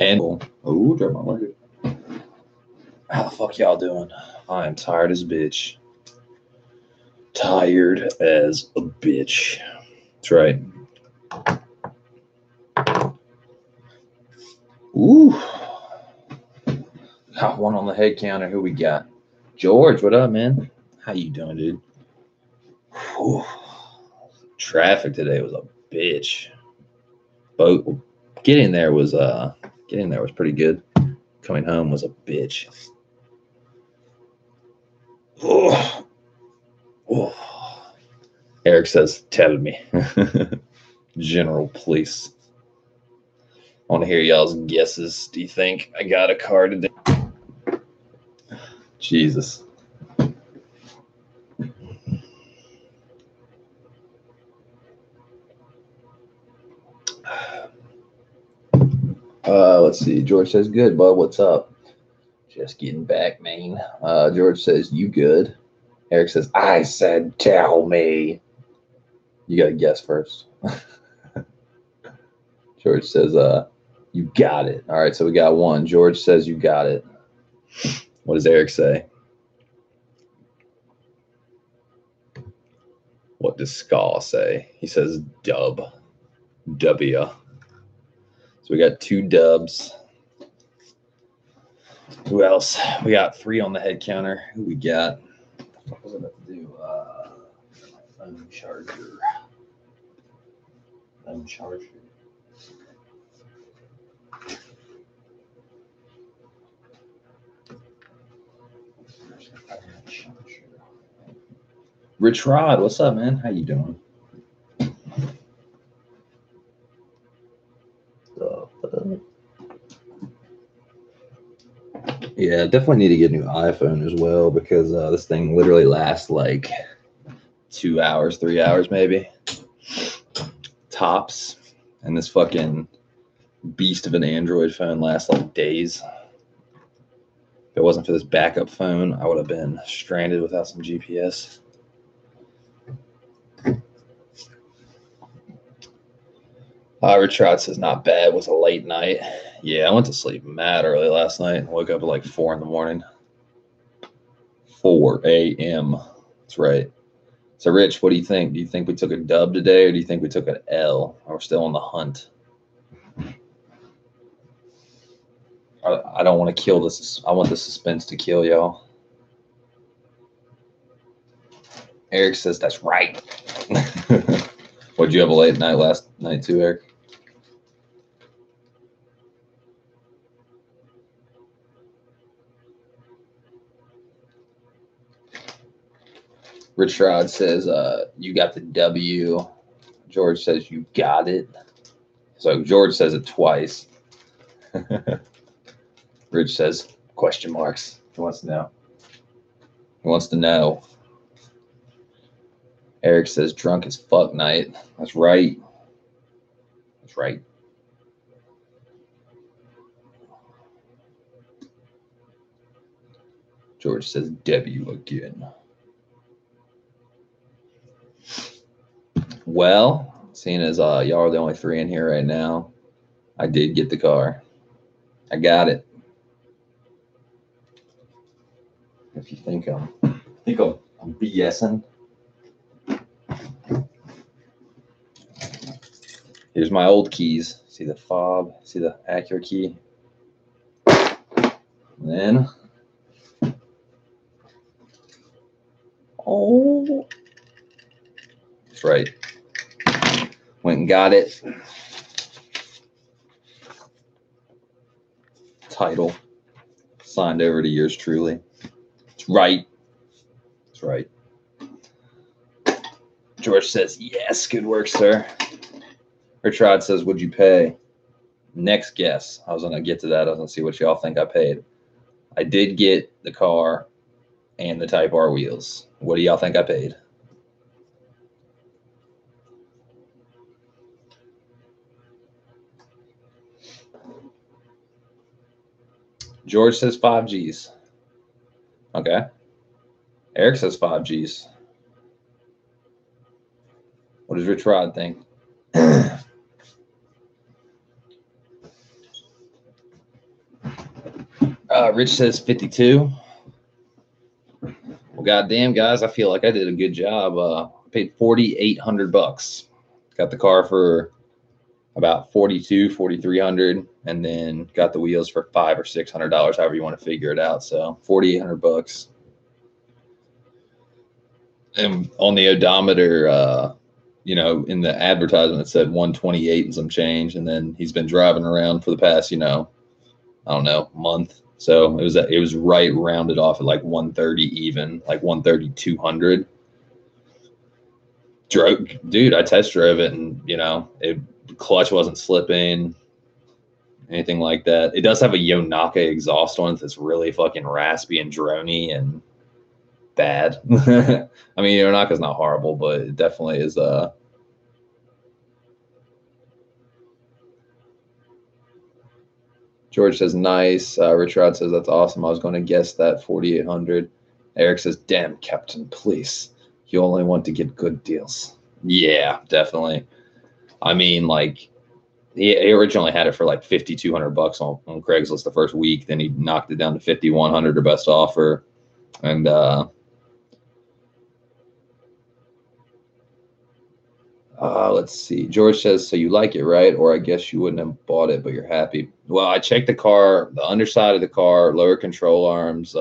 And oh, drop my marker. How the fuck y'all doing? I am tired as a bitch. Tired as a bitch. That's right. Ooh. Got one on the head counter. Who we got? George, what up, man? How you doing, dude? Whew. Traffic today was a bitch. But getting there was pretty good. Coming home was a bitch. Oh. Oh. Eric says, "Tell me." General Police. I want to hear y'all's guesses. Do you think I got a car today? Jesus. Let's see. George says, "Good, bud. What's up?" Just getting back, man. George says, "You good?" Eric says, "I said, tell me." You got to guess first. George says, "You got it." All right, so we got one. George says, "You got it." What does Eric say? What does Ska say? He says, "Dub." W. So we got 2 dubs. Who else? We got 3 on the head counter. Who we got? What was I about to do? My phone charger. Phone charger. Rich Rod, what's up, man? How you doing? Yeah, definitely need to get a new iPhone as well because this thing literally lasts like 2 hours, 3 hours maybe. Tops. And this fucking beast of an Android phone lasts like days. If it wasn't for this backup phone, I would have been stranded without some GPS. Richard says, "Not bad. It was a late night." Yeah, I went to sleep mad early last night and woke up at like 4 in the morning. 4 a.m. That's right. So, Rich, what do you think? Do you think we took a dub today or do you think we took an L? Or we're still on the hunt? I don't want to kill this. I want the suspense to kill y'all. Eric says, "That's right." What'd you have a late night last night too, Eric? Richard says, "You got the W." George says, "You got it." So George says it twice. Rich says, question marks. He wants to know. He wants to know. Eric says, "Drunk as fuck night." That's right. That's right. George says, "W again." Well, seeing as y'all are the only 3 in here right now, I did get the car. I got it. If you think I'm BSing. Here's my old keys. See the fob? See the Acura key? And then, oh, that's right. Went and got it. Title signed over to yours truly. That's right. That's right. George says, "Yes, good work, sir." Richard says, "Would you pay?" Next guess. I was going to get to that. I was going to see what y'all think I paid. I did get the car and the Type R wheels. What do y'all think I paid? George says 5 G's. Okay. Eric says 5 G's. What does Rich Rod think? Rich says 52. Well, goddamn, guys, I feel like I did a good job. Paid $4,800. Got the car for about 4,300, and then got the wheels for $500 or $600, however you want to figure it out. So $4,800. And on the odometer, you know, in the advertisement, it said 128 and some change, and then he's been driving around for the past, you know, I don't know, month. So it was right rounded off at like 130 even, like 130, 200. Dude, I test drove it, and you know, clutch wasn't slipping, anything like that. It does have a Yonaka exhaust on it that's really fucking raspy and drony and bad. I mean, Yonaka's not horrible, but it definitely is. George says nice. Richard says that's awesome. I was going to guess that 4,800. Eric says, damn, Captain, please. You only want to get good deals. Yeah, definitely. I mean, like, he originally had it for like $5,200 on Craigslist the first week. Then he knocked it down to 5,100 or best offer. And let's see. George says, so you like it, right? Or I guess you wouldn't have bought it, but you're happy. Well, I checked the car, the underside of the car, lower control arms,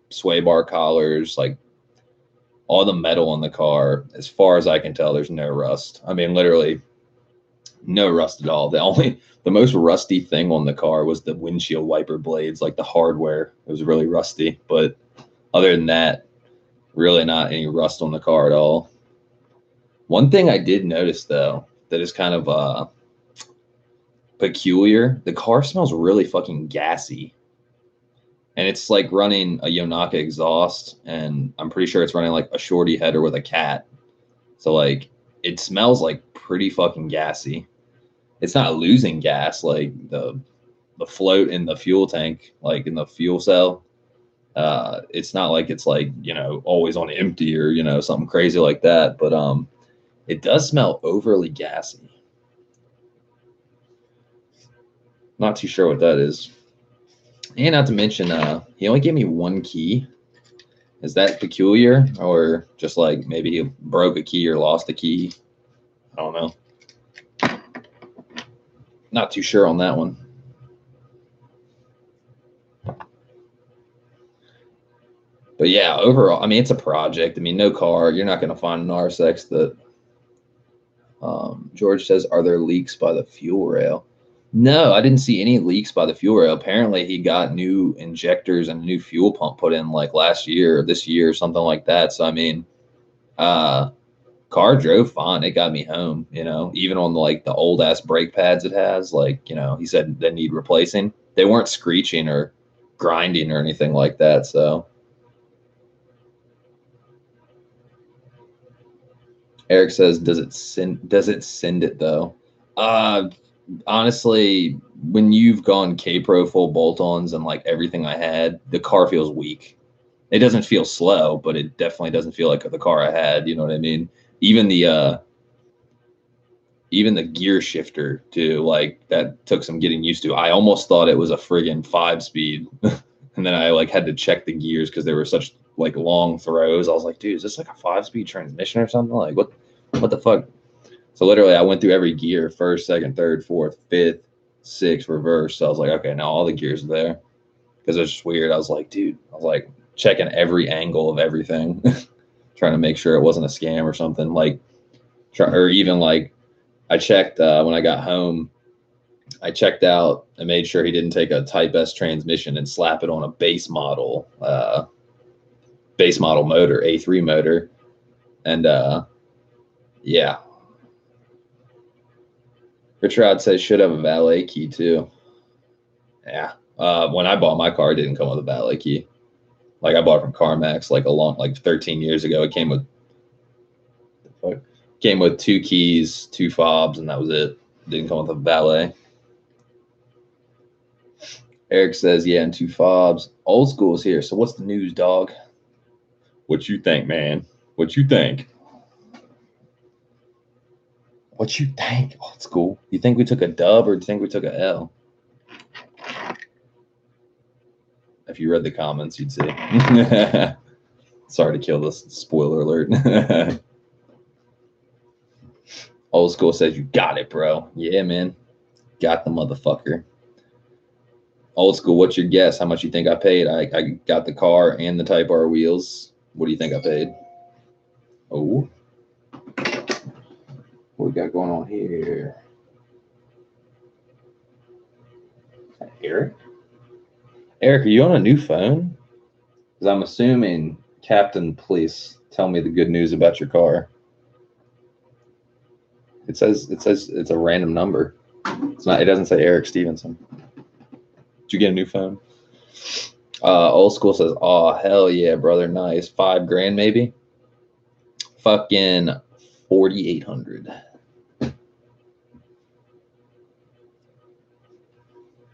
sway bar collars, like all the metal in the car. As far as I can tell, there's no rust. I mean, literally no rust at all. The most rusty thing on the car was the windshield wiper blades, like the hardware. It was really rusty. But other than that, really not any rust on the car at all. One thing I did notice, though, that is kind of peculiar, the car smells really fucking gassy. And it's like running a Yonaka exhaust, and I'm pretty sure it's running like a shorty header with a cat. So, like, it smells like pretty fucking gassy. It's not losing gas like the float in the fuel tank, like in the fuel cell. It's not like it's like, you know, always on empty or, you know, something crazy like that. But it does smell overly gassy. Not too sure what that is. And not to mention, he only gave me one key. Is that peculiar? Or just like maybe he broke a key or lost a key? I don't know. Not too sure on that one. But yeah, overall, I mean, it's a project. I mean, no car. You're not going to find an RSX that. George says, are there leaks by the fuel rail? No, I didn't see any leaks by the fuel rail. Apparently, he got new injectors and a new fuel pump put in like last year or this year or something like that. So, I mean, car drove fine. It got me home, you know, even on like the old ass brake pads it has. Like, you know, he said they need replacing. They weren't screeching or grinding or anything like that. So, Eric says, does it send it though? Honestly, when you've gone K-Pro full bolt-ons and like everything I had, the car feels weak. It doesn't feel slow, but it definitely doesn't feel like the car I had. You know what I mean? Even the gear shifter too, like that took some getting used to. I almost thought it was a friggin' 5-speed, and then I like had to check the gears because they were such like long throws. I was like, dude, is this like a 5-speed transmission or something? Like what the fuck? So literally, I went through every gear: first, second, third, fourth, fifth, sixth, reverse. So I was like, okay, now all the gears are there, because it's just weird. I was like, dude, I was like checking every angle of everything, trying to make sure it wasn't a scam or something. Like, or even like I checked when I got home. I checked out and made sure he didn't take a Type S transmission and slap it on a base model motor, A3 motor, and yeah. Richard says should have a valet key too. Yeah. When I bought my car, it didn't come with a valet key. Like I bought it from CarMax like 13 years ago. It came with 2 keys, 2 fobs, and that was it. It didn't come with a valet. Eric says, yeah, and 2 fobs. Old school is here. So what's the news, dog? What you think, man? What you think? What you think? Old school. You think we took a dub or do you think we took a L? If you read the comments, you'd see. Sorry to kill this. Spoiler alert. Old school says you got it, bro. Yeah, man. Got the motherfucker. Old school, what's your guess? How much you think I paid? I got the car and the Type R wheels. What do you think I paid? Oh. What we got going on here? Eric? Eric, are you on a new phone? Because I'm assuming Captain, please tell me the good news about your car. It says it's a random number. It's not. It doesn't say Eric Stevenson. Did you get a new phone? Old school says, "Oh hell yeah, brother, nice. $5,000 maybe. Fucking 4,800."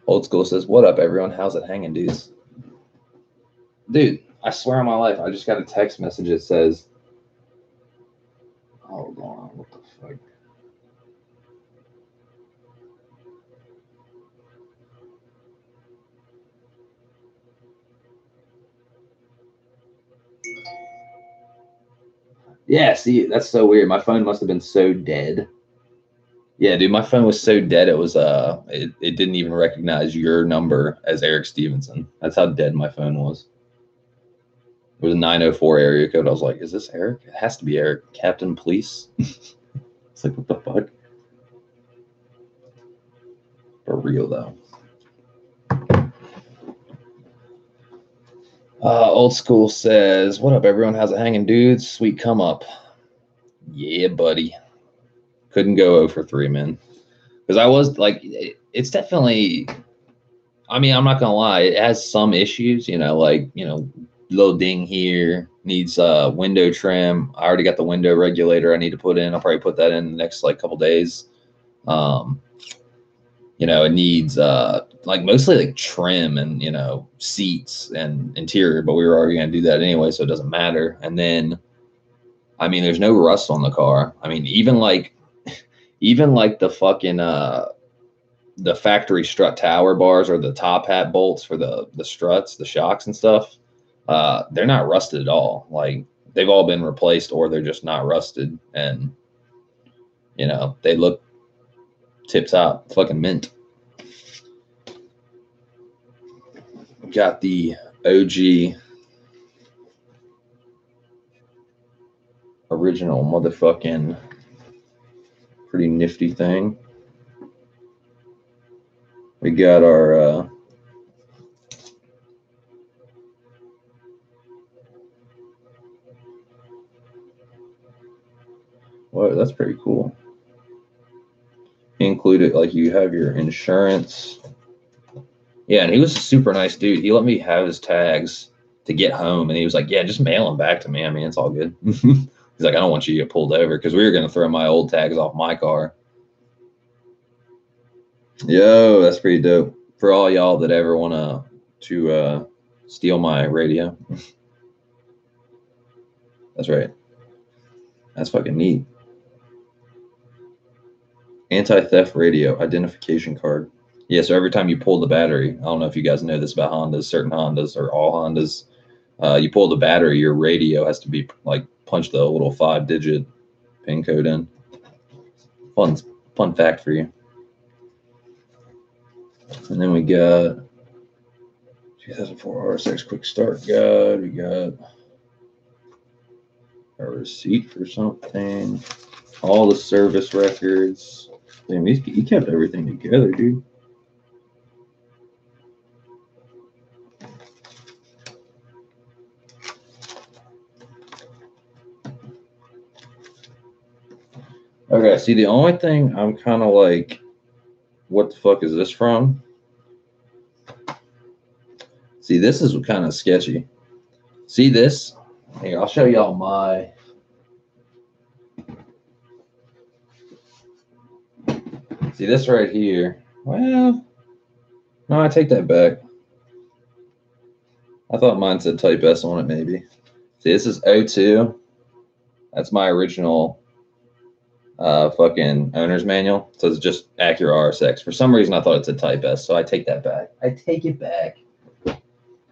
Old school says, "What up, everyone? How's it hanging, dudes?" Dude, I swear on my life, I just got a text message that says, "Hold on, what the fuck?" Yeah, see, that's so weird. My phone must have been so dead. Yeah, dude, my phone was so dead it was it didn't even recognize your number as Eric Stevenson. That's how dead my phone was. It was a 904 area code. I was like, is this Eric? It has to be Eric. Captain Police. It's like, what the fuck? For real though. Old school says, "What up, everyone? How's it hanging, dudes? Sweet come up." Yeah, buddy. Couldn't go 0 for 3, man. Because I was like, it's definitely. I mean, I'm not gonna lie. It has some issues, like little ding here, needs window trim. I already got the window regulator I need to put in. I'll probably put that in the next like couple days. It needs like mostly like trim and seats and interior, but we were already gonna do that anyway, so it doesn't matter. And then I mean there's no rust on the car. I mean, even like the fucking the factory strut tower bars or the top hat bolts for the struts, the shocks and stuff, they're not rusted at all. Like they've all been replaced or they're just not rusted, and they look tip top, fucking mint. Got the OG original motherfucking pretty nifty thing. We got our well, that's pretty cool. Included, like, you have your insurance. Yeah, and he was a super nice dude. He let me have his tags to get home, and he was like, "Yeah, just mail them back to me. I mean, it's all good." He's like, "I don't want you to get pulled over," because we were going to throw my old tags off my car. Yo, that's pretty dope. For all y'all that ever want to steal my radio. That's right. That's fucking neat. Anti-theft radio identification card. Yeah, so every time you pull the battery, I don't know if you guys know this about Hondas, certain Hondas or all Hondas, you pull the battery, your radio has to be like punch the little 5-digit pin code in. Fun fact for you. And then we got 2004 RSX quick start guide. We got a receipt for something. All the service records. Damn, he kept everything together, dude. Okay, see, the only thing I'm kind of like, what the fuck is this from? See, this is kind of sketchy. See this? Here, I'll show y'all my. See this right here? Well, no, I take that back. I thought mine said Type S on it, maybe. See, this is 02. That's my original fucking owner's manual. So it's just Acura RSX. For some reason, I thought it said Type S, so I take that back. I take it back.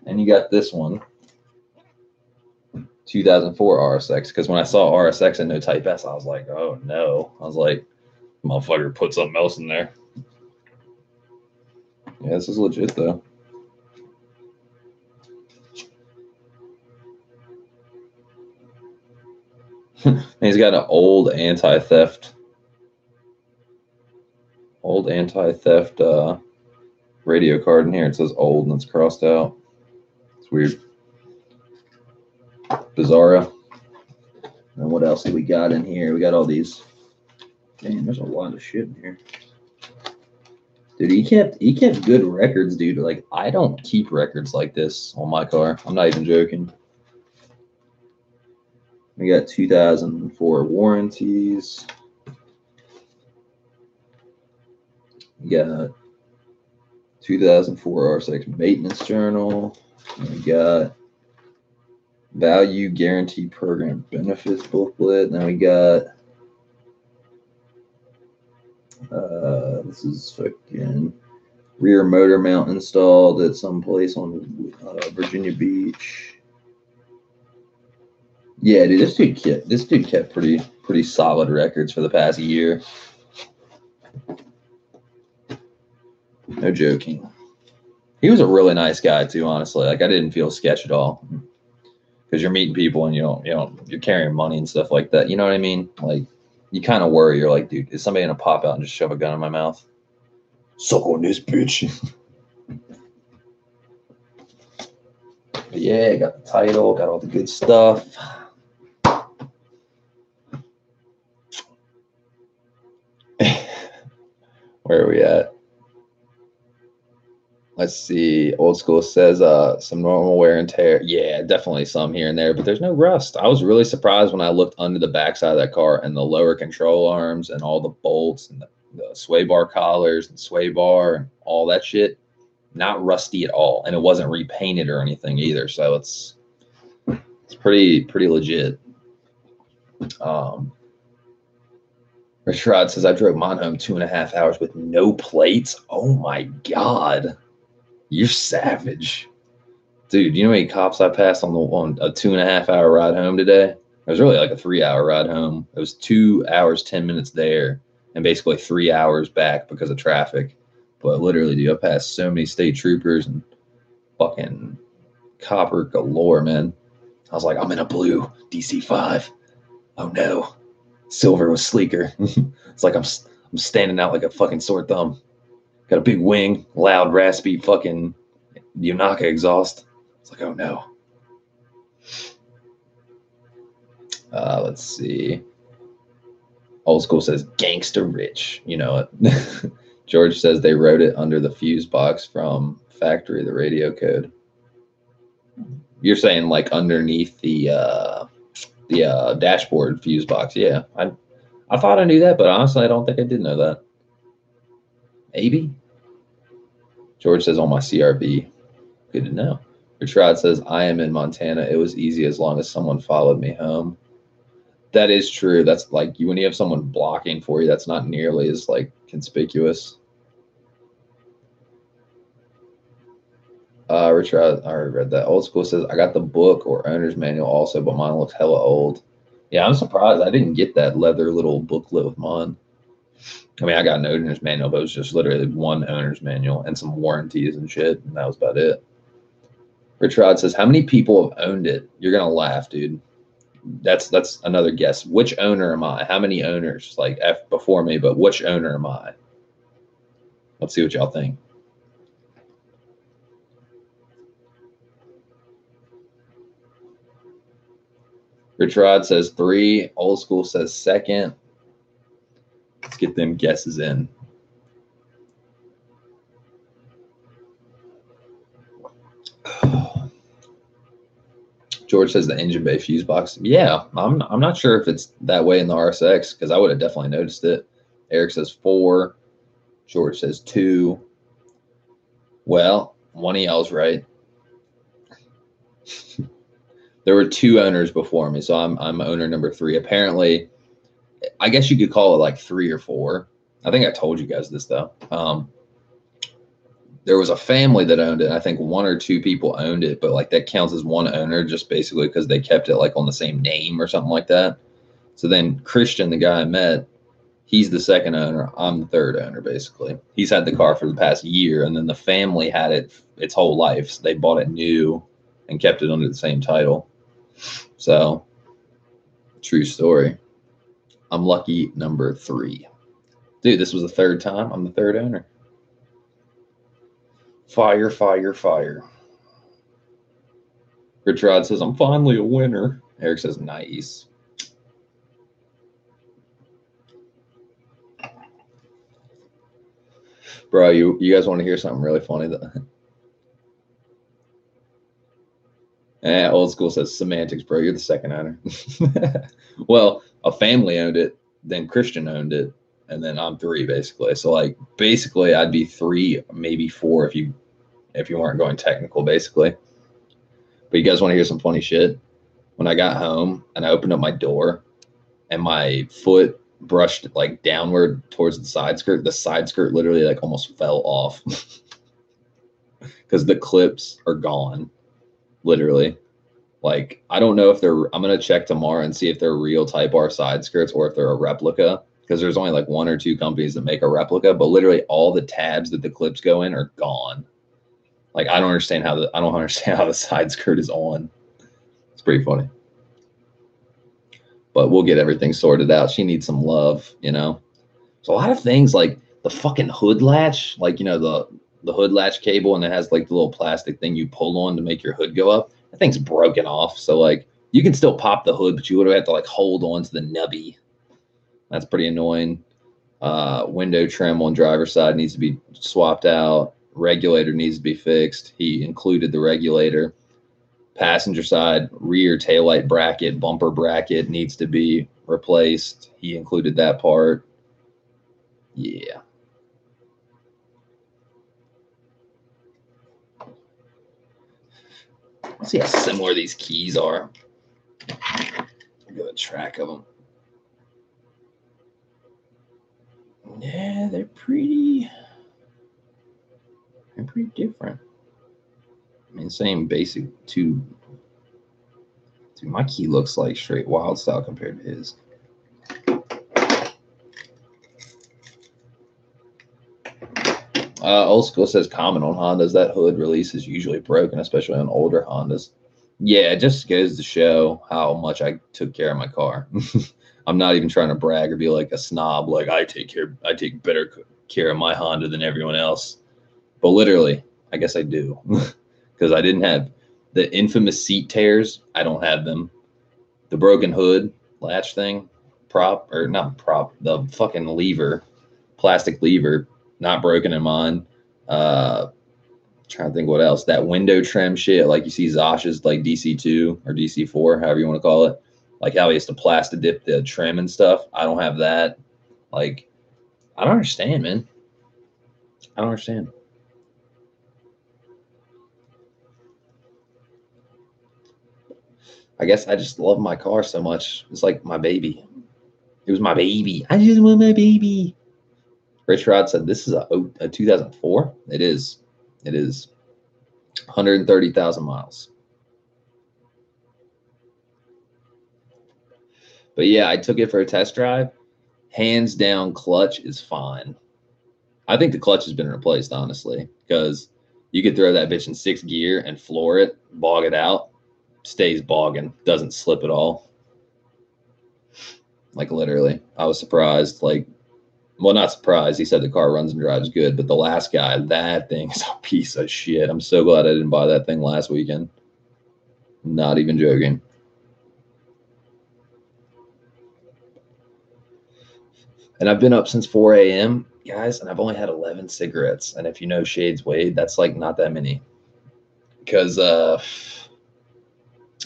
And you got this one, 2004 RSX. Because when I saw RSX and no Type S, I was like, oh no. I was like, motherfucker, put something else in there. Yeah, this is legit though. He's got an old anti-theft radio card in here. It says old and it's crossed out. It's weird. Bizarro. And what else do we got in here? We got all these. Damn, there's a lot of shit in here. Dude, he kept good records, dude. Like, I don't keep records like this on my car. I'm not even joking. We got 2004 warranties. We got 2004 R6 maintenance journal. And we got value guarantee program benefits booklet. Then we got this is fucking rear motor mount installed at some place on Virginia Beach. Yeah, dude, this dude kept pretty solid records for the past year. No joking. He was a really nice guy too, honestly. Like, I didn't feel sketch at all. Because you're meeting people and you're carrying money and stuff like that. You know what I mean? Like, you kind of worry. You're like, dude, is somebody gonna pop out and just shove a gun in my mouth? Suck on this bitch. But yeah, got the title, got all the good stuff. Where are we at? Let's see. Old School says some normal wear and tear. Yeah, definitely some here and there, but there's no rust. I was really surprised when I looked under the backside of that car and the lower control arms and all the bolts and the sway bar collars and sway bar and all that shit. Not rusty at all. And it wasn't repainted or anything either. So it's pretty legit. Rich Rod says, I drove mine home 2.5 hours with no plates. Oh my God. You're savage. Dude, you know how many cops I passed on a 2.5 hour ride home today? It was really like a 3-hour ride home. It was 2 hours, 10 minutes there and basically 3 hours back because of traffic. But literally, dude, I passed so many state troopers and fucking copper galore, man. I was like, I'm in a blue DC-5. Oh no. Silver was sleeker. It's like I'm standing out like a fucking sore thumb. Got a big wing, loud, raspy fucking Yonaka exhaust. It's like, oh no. Let's see. Old School says gangster rich. You know it. George says they wrote it under the fuse box from factory, the radio code. You're saying like underneath the dashboard fuse box. Yeah, I thought I knew that, but honestly, I don't think I did know that. Maybe. George says on my CRV. Good to know. Richard says I am in Montana. It was easy as long as someone followed me home. That is true. That's like when you have someone blocking for you, that's not nearly as like conspicuous. Richard, I already read that. Old School says I got the book or owner's manual also, but mine looks hella old. Yeah, I'm surprised I didn't get that leather little booklet with mine. I mean, I got an owner's manual, but it was just literally one owner's manual and some warranties and shit, and that was about it. Richard says, how many people have owned it? You're gonna laugh, dude. That's another guess. Which owner am I? How many owners? Like F before me, but which owner am I? Let's see what y'all think. Richard says 3. Old School says 2nd. Let's get them guesses in. George says the engine bay fuse box. Yeah, I'm not sure if it's that way in the RSX because I would have definitely noticed it. Eric says 4. George says 2. Well, one of y'all's right. There were 2 owners before me, so I'm owner number 3. Apparently, I guess you could call it like 3 or 4. I think I told you guys this though. there was a family that owned it. I think one or two people owned it, but like that counts as one owner just basically because they kept it like on the same name or something like that. So then Christian, the guy I met, he's the second owner. I'm the third owner, basically. He's had the car for the past year, and then the family had it its whole life. So they bought it new and kept it under the same title. So, true story. I'm lucky number 3. Dude, this was the third time. I'm the third owner. Fire, fire, fire. Rich Rod says, I'm finally a winner. Eric says, nice. Bro, you guys want to hear something really funny? Old school says, semantics, bro. You're the second owner. Well, a family owned it, then Christian owned it, and then I'm 3, basically. So, like, basically, I'd be 3, maybe 4 if you weren't going technical, basically. But you guys want to hear some funny shit? When I got home and I opened up my door and my foot brushed like downward towards the side skirt literally like almost fell off because the clips are gone, literally. Like, I don't know if I'm going to check tomorrow and see if they're real Type R side skirts or if they're a replica, because there's only like 1 or 2 companies that make a replica, but literally all the tabs that the clips go in are gone. Like, I don't understand how the side skirt is on. It's pretty funny. But we'll get everything sorted out. She needs some love, you know. There's a lot of things like the fucking hood latch, like, you know, the hood latch cable, and it has like the little plastic thing you pull on to make your hood go up. That thing's broken off. So like you can still pop the hood, but you would have to like hold on to the nubby. That's pretty annoying. Window trim on driver's side needs to be swapped out. Regulator needs to be fixed. He included the regulator. Passenger side rear taillight bracket, bumper bracket needs to be replaced. He included that part. Yeah. Let's see how similar these keys are. Get a track of them. Yeah, they're pretty different. I mean, same basic two. Dude, my key looks like straight wild style compared to his. Old school says common on Hondas. That hood release is usually broken, especially on older Hondas. Yeah, it just goes to show how much I took care of my car. I'm not even trying to brag or be like a snob. Like, I take better care of my Honda than everyone else. But literally, I guess I do, because I didn't have the infamous seat tears. I don't have them. The broken hood latch thing, the fucking lever, plastic lever, not broken in mine. Trying to think what else. That window trim shit, like you see Zosh's like DC2 or DC4, however you want to call it. Like how he has to plastic dip the trim and stuff. I don't have that. Like, I don't understand, man. I don't understand. I guess I just love my car so much. It's like my baby. It was my baby. I just want my baby. Rich Rod said this is a 2004. It is. It is 130,000 miles. But yeah, I took it for a test drive. Hands down, clutch is fine. I think the clutch has been replaced, honestly, because you could throw that bitch in 6th gear and floor it, bog it out, stays bogging, doesn't slip at all. Like, literally, I was surprised. Like, well, not surprised. He said the car runs and drives good, but the last guy, that thing is a piece of shit. I'm so glad I didn't buy that thing last weekend. Not even joking. And I've been up since 4 a.m., guys, and I've only had 11 cigarettes. And if you know Shades Wade, that's like not that many. Because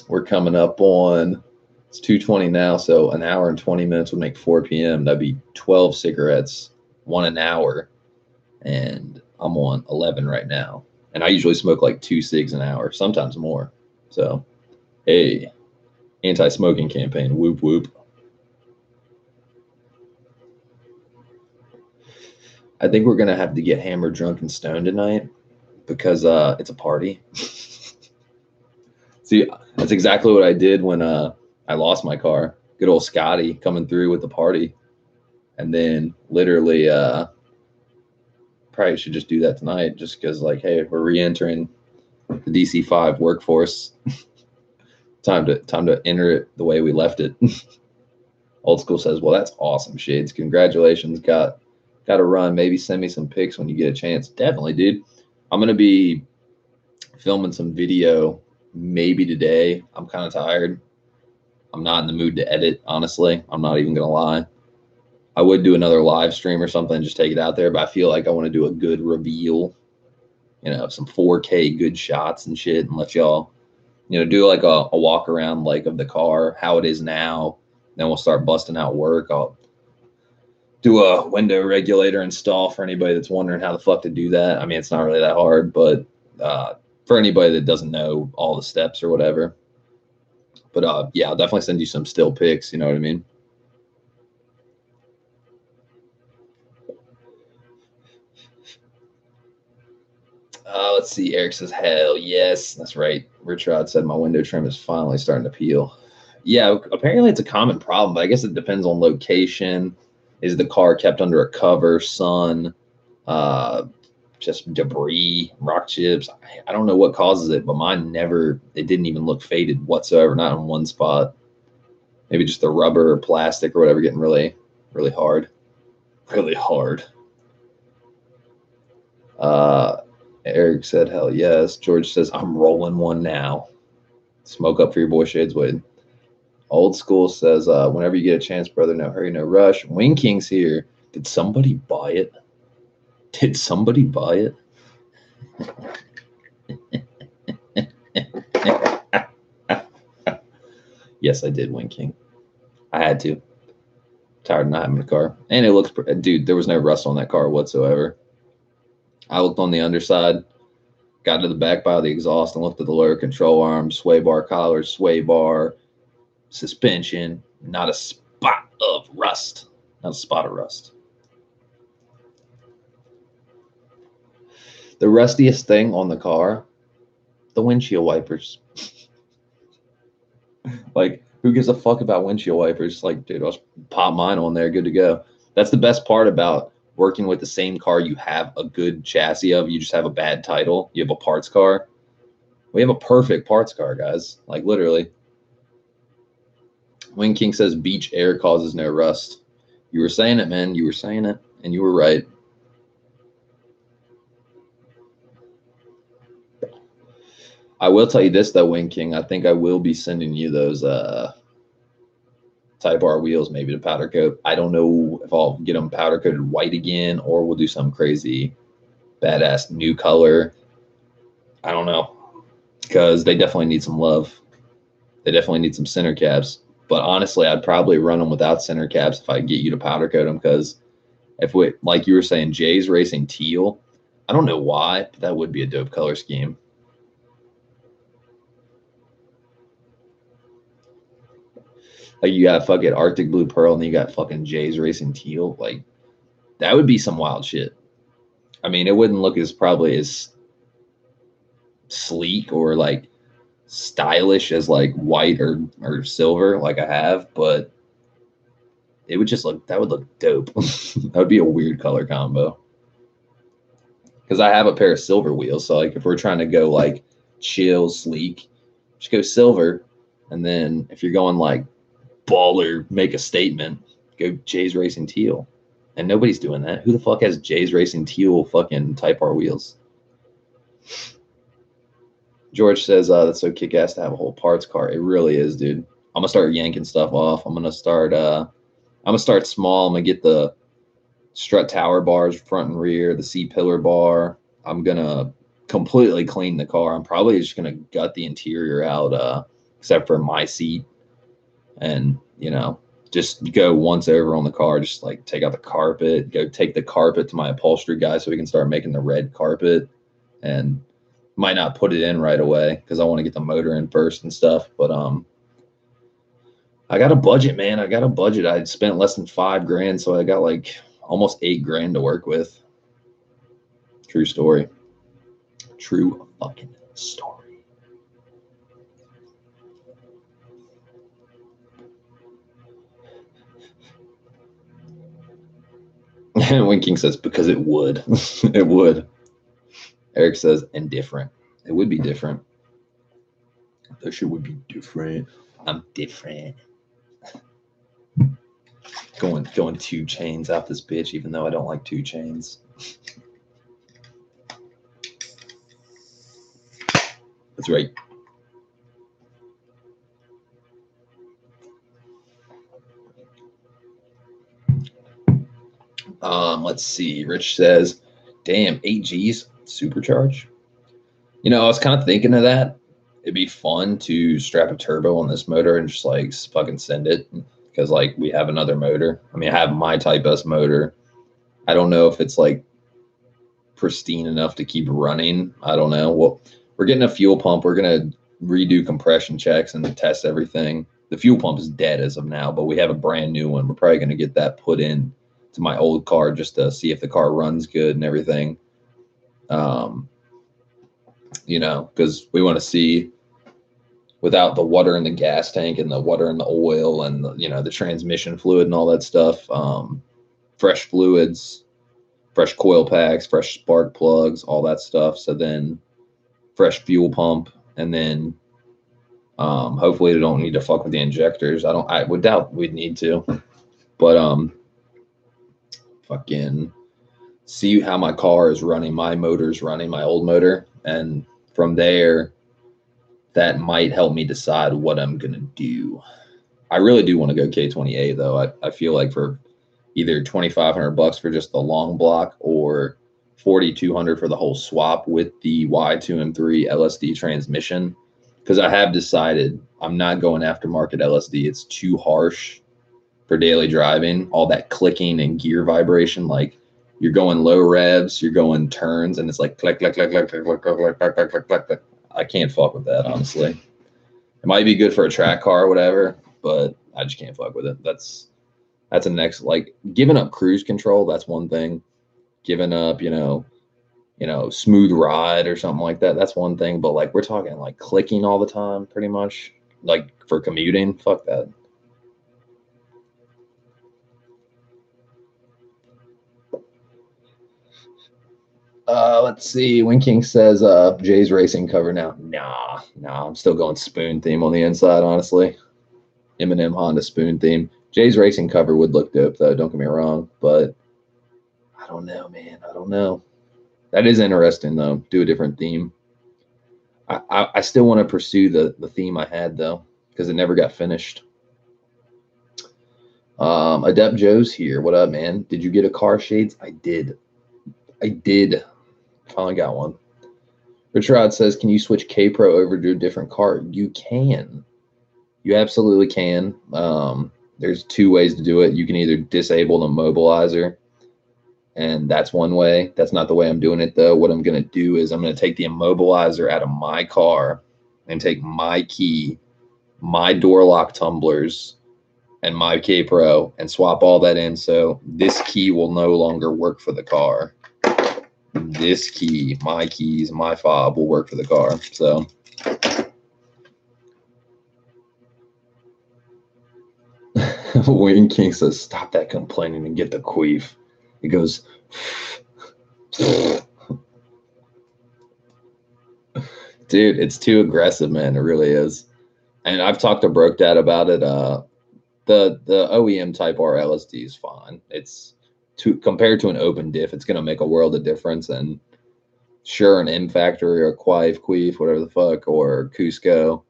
we're coming up on, it's 2:20 now, so an hour and 20 minutes would make 4 p.m. That'd be 12 cigarettes, 1 an hour. And I'm on 11 right now. And I usually smoke like 2 cigs an hour, sometimes more. So, hey, anti-smoking campaign, whoop, whoop. I think we're going to have to get hammered, drunk, and stoned tonight. because it's a party. See, that's exactly what I did when I lost my car. Good old Scotty coming through with the party. And then literally probably should just do that tonight just because, like, hey, we're re-entering the DC5 workforce. time to enter it the way we left it. Old School says, well, that's awesome, Shades. Congratulations. Got to run. Maybe send me some pics when you get a chance. Definitely, dude. I'm going to be filming some video maybe today. I'm kind of tired. I'm not in the mood to edit, honestly. I'm not even going to lie. I would do another live stream or something, just take it out there, but I feel like I want to do a good reveal, some 4K good shots and shit, and let y'all, do like a walk around like of the car, how it is now. Then we'll start busting out work. I'll do a window regulator install for anybody that's wondering how the fuck to do that. I mean, it's not really that hard, but for anybody that doesn't know all the steps or whatever. But yeah, I'll definitely send you some still pics, you know what I mean? Let's see. Eric says, hell yes. That's right. Rich Rod said my window trim is finally starting to peel. Yeah, apparently it's a common problem, but I guess it depends on location. Is the car kept under a cover, sun, just debris, rock chips? I don't know what causes it, but mine it didn't even look faded whatsoever, not in one spot. Maybe just the rubber or plastic or whatever getting really, really hard. Really hard. Eric said, hell yes. George says, I'm rolling one now. Smoke up for your boy Shades Wade. Old School says, whenever you get a chance, brother, no hurry, no rush. Wing King's here. Did somebody buy it? Did somebody buy it? Yes, I did, Wing King. I had to. Tired of not having a car. And it looks, dude, there was no rust on that car whatsoever. I looked on the underside, got to the back by the exhaust and looked at the lower control arm, sway bar collar, sway bar, suspension, not a spot of rust. Not a spot of rust. The rustiest thing on the car, the windshield wipers. Like, who gives a fuck about windshield wipers? Like, dude, I'll pop mine on there, good to go. That's the best part about working with the same car you have a good chassis of. You just have a bad title. You have a parts car. We have a perfect parts car, guys. Like, literally. Wing King says beach air causes no rust. You were saying it, man. You were saying it, and you were right. I will tell you this, though, Wing King. I think I will be sending you those Type R wheels, maybe to powder coat. I don't know if I'll get them powder coated white again, or we'll do some crazy badass new color. I don't know, because they definitely need some love. They definitely need some center caps. But honestly, I'd probably run them without center caps if I get you to powder coat them, because if we, like you were saying, Jay's racing teal. I don't know why, but that would be a dope color scheme. Like, you got fucking Arctic Blue Pearl, and then you got fucking Jay's racing teal. Like, that would be some wild shit. I mean, it wouldn't look as probably as sleek or like stylish as like white or silver like I have, but it would just look, that would look dope. That would be a weird color combo. Because I have a pair of silver wheels, so like if we're trying to go like chill, sleek, just go silver. And then if you're going like baller, make a statement, go Jay's Racing Teal. And nobody's doing that. Who the fuck has Jay's Racing Teal fucking Type R wheels? George says that's so kick-ass to have a whole parts car. It really is, dude. I'm gonna start yanking stuff off. I'm gonna start small. I'm gonna get the strut tower bars front and rear, the C-pillar bar. I'm gonna completely clean the car. I'm probably just gonna gut the interior out, except for my seat, and just go once over on the car. Just like take out the carpet, go take the carpet to my upholstery guy so we can start making the red carpet. And might not put it in right away because I want to get the motor in first and stuff. But I got a budget, man. I got a budget. I spent less than $5,000, so I got like almost $8,000 to work with. True story. True fucking story. Winking says, because it would. It would. Eric says, and different. It would be different. That shit would be different. I'm different. Going 2 chains out this bitch, even though I don't like 2 chains. That's right. Let's see. Rich says, damn, 8 Gs supercharge. You know, I was kind of thinking of that. It'd be fun to strap a turbo on this motor and just like fucking send it, because like we have another motor. I mean, I have my Type S motor. I don't know if it's like pristine enough to keep running. I don't know. Well, we're getting a fuel pump. We're gonna redo compression checks and test everything. The fuel pump is dead as of now, but we have a brand new one. We're probably gonna get that put in to my old car just to see if the car runs good and everything. You know, because we want to see, without the water in the gas tank and the water in the oil and the, you know, the transmission fluid and all that stuff, fresh fluids, fresh coil packs, fresh spark plugs, all that stuff. So then fresh fuel pump, and then hopefully they don't need to fuck with the injectors. I would doubt we'd need to, but fucking see how my car is running, my motor's running, my old motor, and from there that might help me decide what I'm gonna do. I really do want to go K28 though. I feel like for either $2,500 for just the long block or $4,200 for the whole swap with the Y2M3 LSD transmission, because I have decided I'm not going aftermarket LSD. It's too harsh for daily driving. All that clicking and gear vibration, like you're going low revs, you're going turns, and it's like click, click, click, click, click, click, click, click, click, click, click, click, click. I can't fuck with that, honestly. It might be good for a track car or whatever, but I just can't fuck with it. That's a next, like, giving up cruise control. That's one thing. Giving up, you know, smooth ride or something like that. That's one thing. But like, we're talking like clicking all the time, pretty much, like for commuting. Fuck that. Let's see. Winking says, Jay's racing cover now. Nah, I'm still going spoon theme on the inside, honestly. M&M Honda spoon theme. Jay's racing cover would look dope, though. Don't get me wrong, but I don't know, man. I don't know. That is interesting, though. Do a different theme. I still want to pursue the theme I had, though, because it never got finished. Adept Joe's here. What up, man? Did you get a car shades? I did. Finally got one. Richard says, can you switch K-Pro over to a different car? You can. You absolutely can. There's 2 ways to do it. You can either disable the mobilizer, and that's one way. That's not the way I'm doing it, though. What I'm going to do is I'm going to take the immobilizer out of my car and take my key, my door lock tumblers, and my K-Pro and swap all that in. So this key will no longer work for the car. This key, my keys, my fob will work for the car. So Wayne King says, stop that complaining and get the queef. He goes, dude, it's too aggressive, man. It really is. And I've talked to Broke Dad about it. The OEM Type R LSD is fine. It's compared to an open diff, it's gonna make a world of difference. And sure, an M Factory or Queef, whatever the fuck, or Cusco,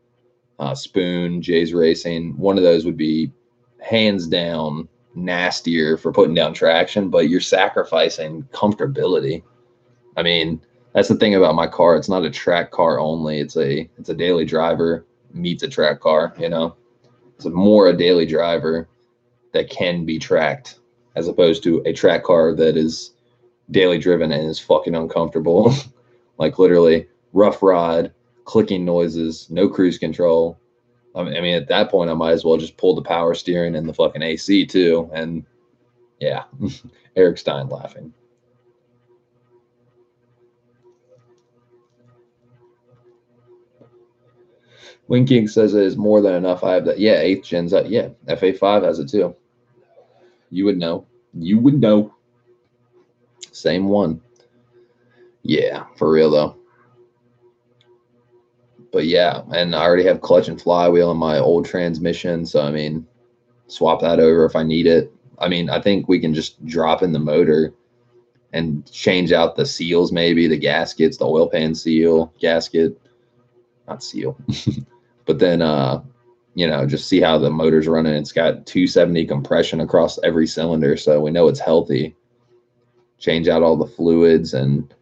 Spoon, Jay's Racing, one of those would be hands down nastier for putting down traction, but you're sacrificing comfortability. I mean, that's the thing about my car. It's not a track car only. It's a daily driver meets a track car, you know. It's more a daily driver that can be tracked as opposed to a track car that is daily driven and is fucking uncomfortable. Like literally rough ride, clicking noises, no cruise control. I mean, at that point, I might as well just pull the power steering and the fucking AC too. And yeah, Eric Stein laughing. Winking says it is more than enough. I have that. Yeah, 8th gen's that. Yeah, FA5 has it too. You would know. You would know. Same one. Yeah, for real though. But yeah, and I already have clutch and flywheel in my old transmission, so I mean, swap that over if I need it. I mean, I think we can just drop in the motor and change out the seals, maybe the gaskets, the oil pan seal, gasket, not seal. But then you know, just see how the motor's running. It's got 270 compression across every cylinder, so we know it's healthy. Change out all the fluids, and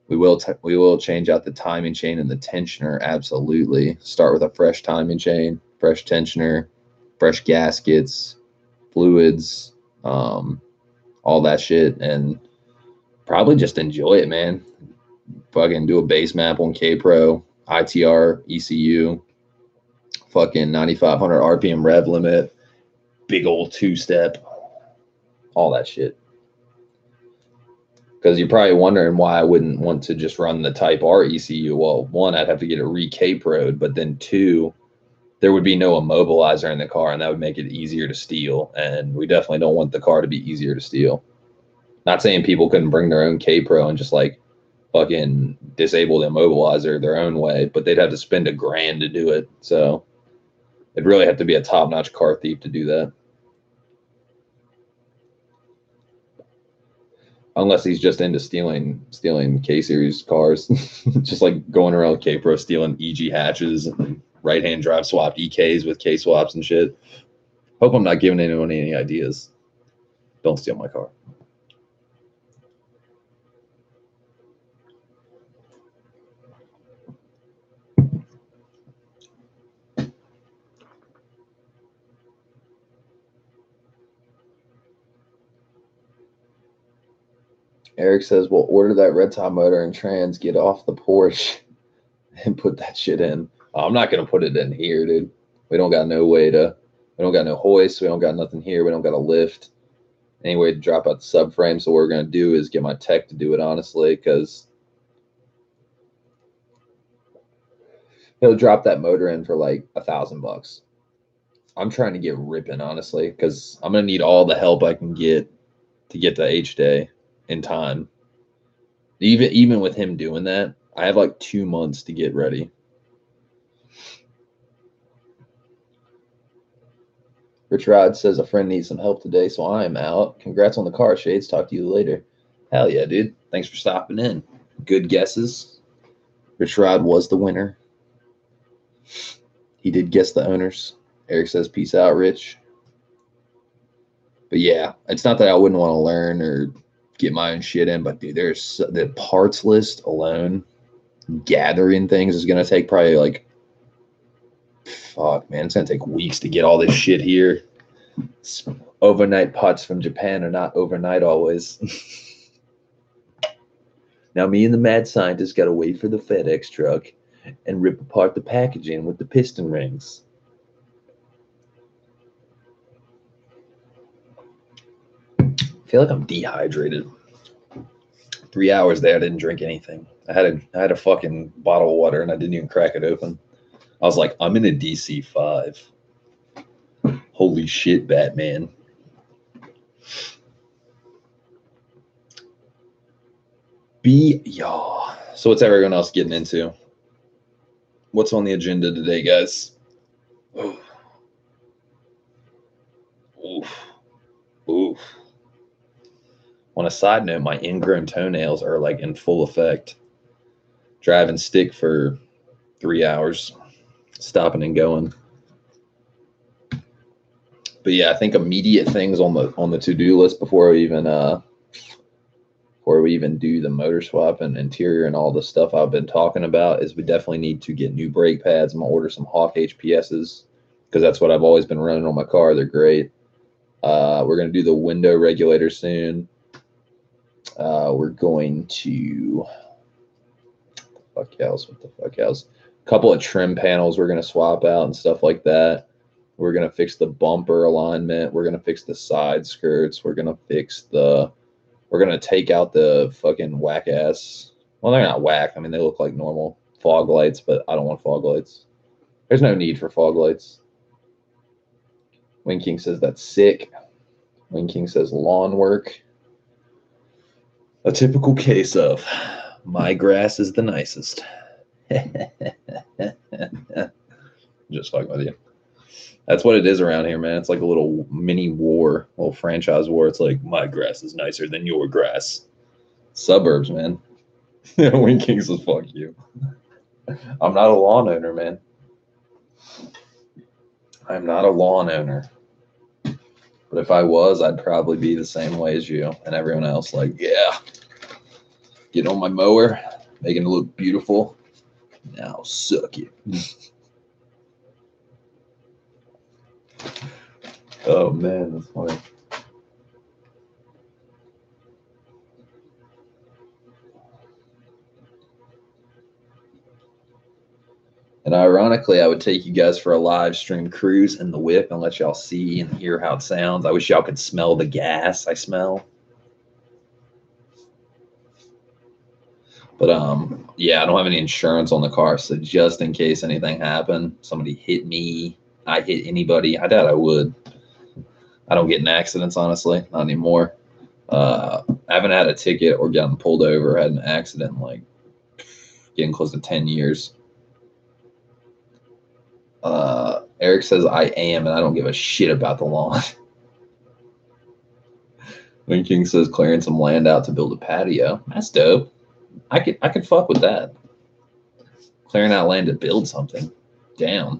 we will change out the timing chain and the tensioner. Absolutely. Start with a fresh timing chain, fresh tensioner, fresh gaskets, fluids, all that shit, and probably just enjoy it, man. Fucking do a base map on K-Pro, ITR, ECU, fucking 9,500 RPM rev limit, big old two-step, all that shit. Because you're probably wondering why I wouldn't want to just run the Type R ECU. Well, one, I'd have to get it re-K-Pro'd, but then two, there would be no immobilizer in the car, and that would make it easier to steal. And we definitely don't want the car to be easier to steal. Not saying people couldn't bring their own K-Pro and just like fucking disable the immobilizer their own way, but they'd have to spend $1,000 to do it. So it'd really have to be a top-notch car thief to do that. Unless he's just into stealing K-Series cars. Just like going around K-Pro stealing EG hatches and right-hand drive swapped EKs with K-swaps and shit. Hope I'm not giving anyone any ideas. Don't steal my car. Eric says, we'll order that red top motor and trans, get off the Porsche, and put that shit in. I'm not going to put it in here, dude. We don't got no way to, we don't got no hoist. We don't got nothing here. We don't got a lift. Any way to drop out the subframe. So what we're going to do is get my tech to do it, honestly, because he'll drop that motor in for like $1,000. I'm trying to get ripping, honestly, because I'm going to need all the help I can get to get to H-Day in time. Even with him doing that, I have like 2 months to get ready. Rich Rod says a friend needs some help today, so I am out. Congrats on the car, Shades. Talk to you later. Hell yeah, dude. Thanks for stopping in. Good guesses. Rich Rod was the winner. He did guess the owners. Eric says, peace out, Rich. But yeah, it's not that I wouldn't want to learn or get my own shit in, but dude, there's the parts list alone. Gathering things is going to take probably like, fuck, man, it's going to take weeks to get all this shit here. Overnight parts from Japan are not overnight always. Now me and the mad scientist got to wait for the FedEx truck and rip apart the packaging with the piston rings. I feel like I'm dehydrated. 3 hours there, I didn't drink anything. I had a fucking bottle of water and I didn't even crack it open. I was like, I'm in a DC-5. Holy shit, Batman. Y'all. So what's everyone else getting into? What's on the agenda today, guys? Oof. Oof. Oof. On a side note, my ingrown toenails are like in full effect. Driving stick for 3 hours, stopping and going. But yeah, I think immediate things on the to-do list before we even do the motor swap and interior and all the stuff I've been talking about is we definitely need to get new brake pads. I'm gonna order some Hawk HPSs because that's what I've always been running on my car. They're great. We're gonna do the window regulator soon. We're going to what the fuck else? A couple of trim panels we're gonna swap out and stuff like that. We're gonna fix the bumper alignment. We're gonna fix the side skirts. We're gonna take out the fucking whack ass. Well, they're not whack. I mean, they look like normal fog lights, but I don't want fog lights. There's no need for fog lights. Wing King says that's sick. Wing King says lawn work. A typical case of my grass is the nicest. Just fucking with you. That's what it is around here, man. It's like a little mini war, little franchise war. It's like my grass is nicer than your grass. Suburbs, man. Wing King says fuck you. I'm not a lawn owner, man. I'm not a lawn owner. But if I was, I'd probably be the same way as you and everyone else. Like, yeah, get on my mower, making it look beautiful. Now suck it. Oh man, that's funny. And ironically, I would take you guys for a live stream cruise in the whip and let y'all see and hear how it sounds. I wish y'all could smell the gas I smell. But yeah, I don't have any insurance on the car, so just in case anything happened, somebody hit me, I hit anybody, I doubt I would. I don't get in accidents, honestly, not anymore. I haven't had a ticket or gotten pulled over or had an accident in like getting close to 10 years. Eric says I am, and I don't give a shit about the lawn. Wing King says clearing some land out to build a patio. That's dope. I could fuck with that. Clearing out land to build something. Down.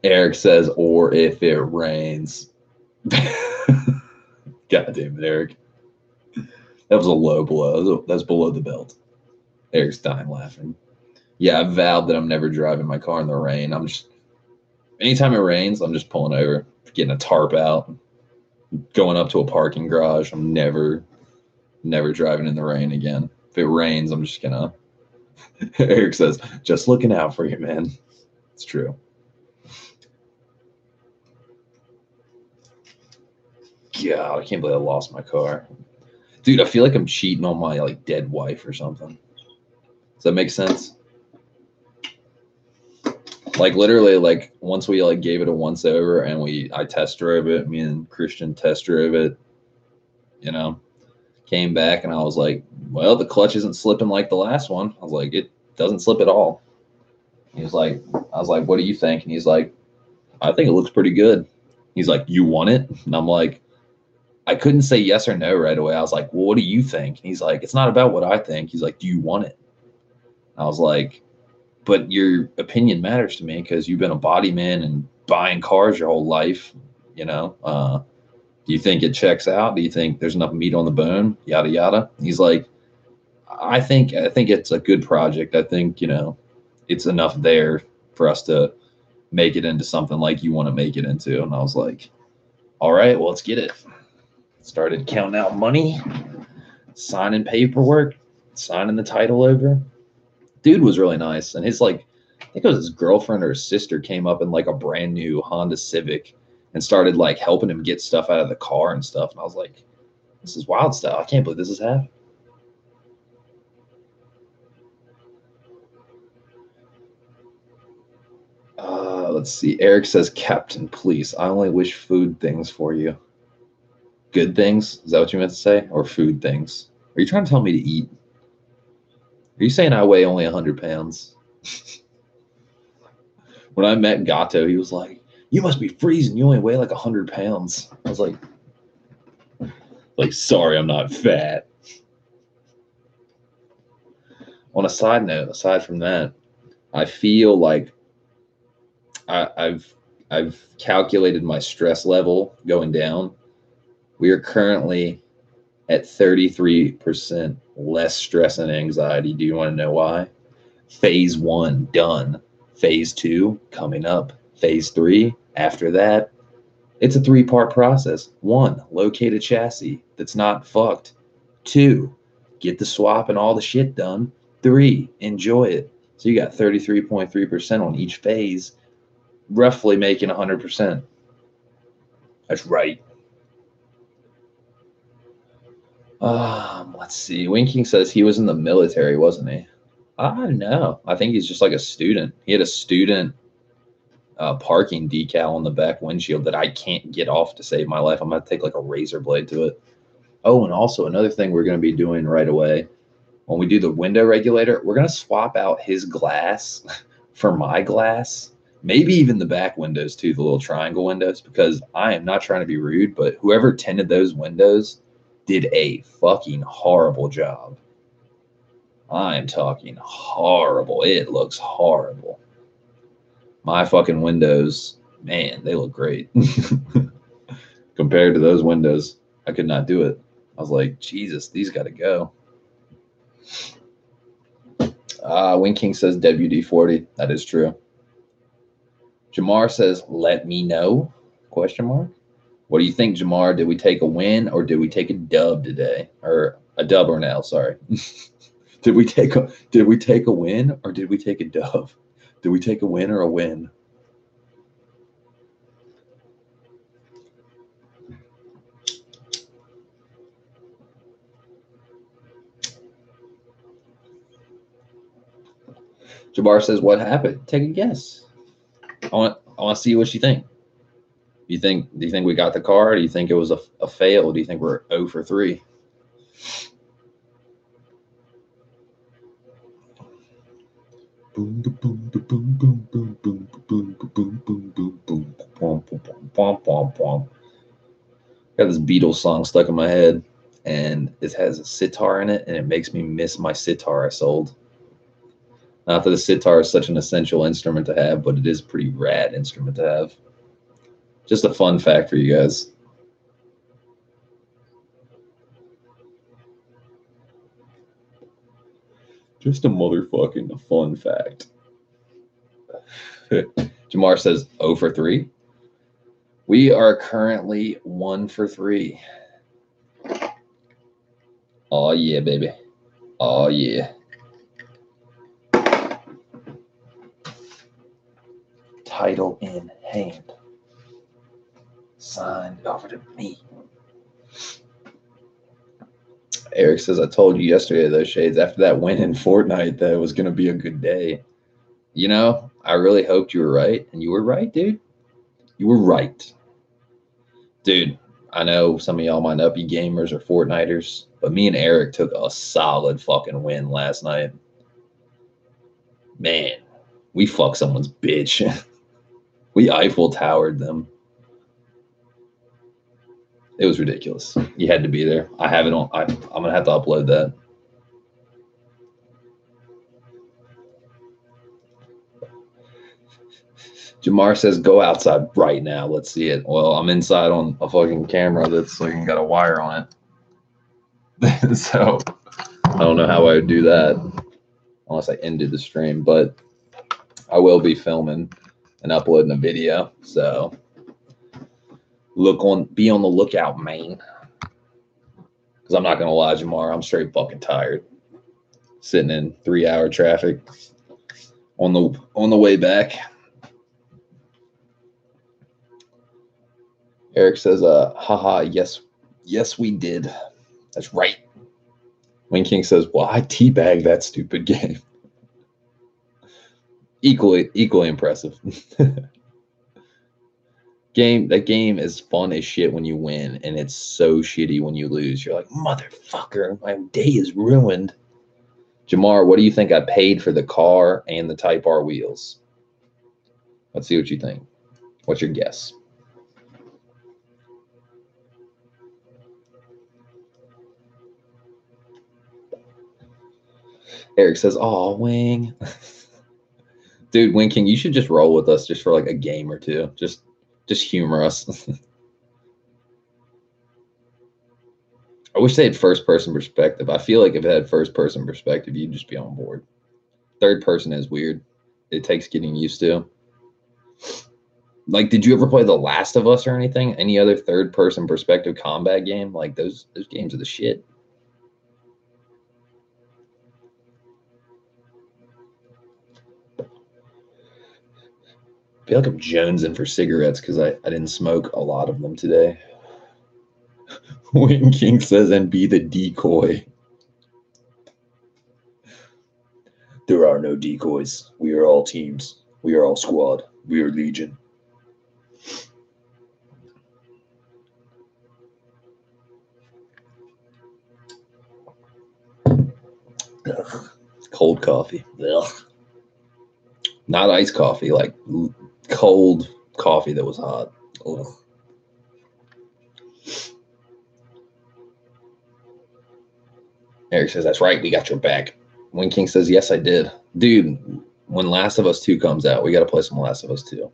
Eric says, or if it rains. God damn it, Eric. That was a low blow. That's below the belt. Eric's dying laughing. Yeah, I vowed that I'm never driving my car in the rain. Anytime it rains, I'm just pulling over, getting a tarp out, going up to a parking garage. I'm never driving in the rain again. If it rains, I'm just gonna. Eric says, just looking out for you, man. It's true. God, I can't believe I lost my car. Dude, I feel like I'm cheating on my like dead wife or something. Does that make sense? Like literally, like once we like gave it a once over and I test drove it, me and Christian test drove it, you know, came back and I was like, well, the clutch isn't slipping like the last one. I was like, it doesn't slip at all. I was like, what do you think? And he's like, I think it looks pretty good. He's like, you want it? And I'm like, I couldn't say yes or no right away. I was like, well, what do you think? And he's like, it's not about what I think. He's like, do you want it? And I was like, but your opinion matters to me because you've been a body man and buying cars your whole life. You know, do you think it checks out? Do you think there's enough meat on the bone? Yada yada. He's like, I think it's a good project. I think, you know, it's enough there for us to make it into something like you want to make it into. And I was like, all right, well, let's get it. Started counting out money, signing paperwork, signing the title over. Dude was really nice. And his like, I think it was his girlfriend or his sister came up in like a brand new Honda Civic and started like helping him get stuff out of the car and stuff. And I was like, this is wild stuff. I can't believe this is happening. Let's see. Eric says, Captain, please. I only wish food things for you. Good things? Is that what you meant to say? Or food things? Are you trying to tell me to eat? Are you saying I weigh only 100 pounds? When I met Gato, he was like, you must be freezing. You only weigh like 100 pounds. I was like, sorry, I'm not fat. On a side note, aside from that, I feel like I've calculated my stress level going down. We are currently at 33% less stress and anxiety. Do you want to know why? Phase 1 done. Phase 2 coming up. Phase 3 after that. It's a 3-part process. 1, locate a chassis that's not fucked. 2, get the swap and all the shit done. 3, enjoy it. So you got 33.3% on each phase, roughly making 100%. That's right. Let's see. Winking says he was in the military, wasn't he? I don't know. I think he's just like a student. He had a student parking decal on the back windshield that I can't get off to save my life. I'm going to take like a razor blade to it. Oh, and also another thing we're going to be doing right away when we do the window regulator, we're going to swap out his glass for my glass. Maybe even the back windows too, the little triangle windows, because I am not trying to be rude, but whoever tinted those windows did a fucking horrible job. I am talking horrible. It looks horrible. My fucking windows, man, they look great. Compared to those windows, I could not do it. I was like, Jesus, these got to go. Wing King says WD-40. That is true. Jamar says, let me know, question mark. What do you think, Jamar? Did we take a win or did we take a dub today? Or a dub or an L, sorry. Did we take a win or did we take a dub? Did we take a win or a win? Jabbar says, what happened? Take a guess. I want to see what you think. Do you think we got the car? Do you think it was a fail? Do you think we're 0 for 3? Boom, boom, boom, boom, boom, boom, boom, boom, boom, boom, boom, boom, boom. Got this Beatles song stuck in my head, and it has a sitar in it, and it makes me miss my sitar I sold. Not that the sitar is such an essential instrument to have, but it is a pretty rad instrument to have. Just a fun fact for you guys. Just a motherfucking fun fact. Jamar says 0 for 3. We are currently 1 for 3. Oh, yeah, baby. Oh, yeah. Title in hand. Signed over to me. Eric says, I told you yesterday, though, Shades, after that win in Fortnite, that it was going to be a good day. You know, I really hoped you were right, and you were right, dude. You were right. Dude, I know some of y'all might not be gamers or Fortniters, but me and Eric took a solid fucking win last night. Man, we fucked someone's bitch. We Eiffel Towered them. It was ridiculous. You had to be there. I have it on. I'm going to have to upload that. Jamar says, go outside right now. Let's see it. Well, I'm inside on a fucking camera that's like got a wire on it. So I don't know how I would do that unless I ended the stream, but I will be filming and uploading a video. So be on the lookout, man. Because I'm not going to lie, Jamar, I'm straight fucking tired. Sitting in 3-hour traffic on the way back. Eric says, haha, yes, we did. That's right. Wing King says, well, I teabagged that stupid game. Equally impressive. That game is fun as shit when you win, and it's so shitty when you lose. You're like, motherfucker, my day is ruined. Jamar, what do you think I paid for the car and the Type R wheels? Let's see what you think. What's your guess? Eric says, oh, Wing. Dude, Wing King, you should just roll with us just for like a game or two. Just humor us. I wish they had first-person perspective. I feel like if it had first-person perspective, you'd just be on board. Third person is weird. It takes getting used to. Like, did you ever play The Last of Us or anything? Any other third-person perspective combat game? Like, those games are the shit. I feel like I'm jonesing for cigarettes because I didn't smoke a lot of them today. Wing King says, and be the decoy. There are no decoys. We are all teams. We are all squad. We are legion. Ugh. Cold coffee. Ugh. Not iced coffee, like cold coffee that was hot. Ugh. Eric says, that's right. We got your back. Wing King says, yes, I did. Dude, when Last of Us 2 comes out, we got to play some Last of Us 2.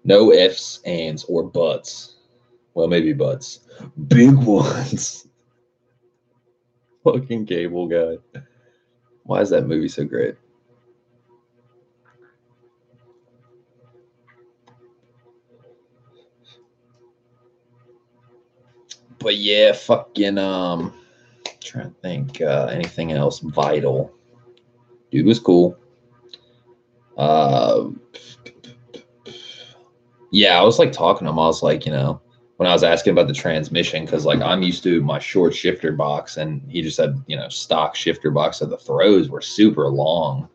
No ifs, ands, or buts. Well, maybe buts. Big ones. Fucking Cable Guy. Why is that movie so great? But yeah, fucking trying to think anything else vital. Dude was cool. Yeah, I was like talking to him. I was like, when I was asking about the transmission, because like I'm used to my short shifter box, and he just had stock shifter box, so the throws were super long.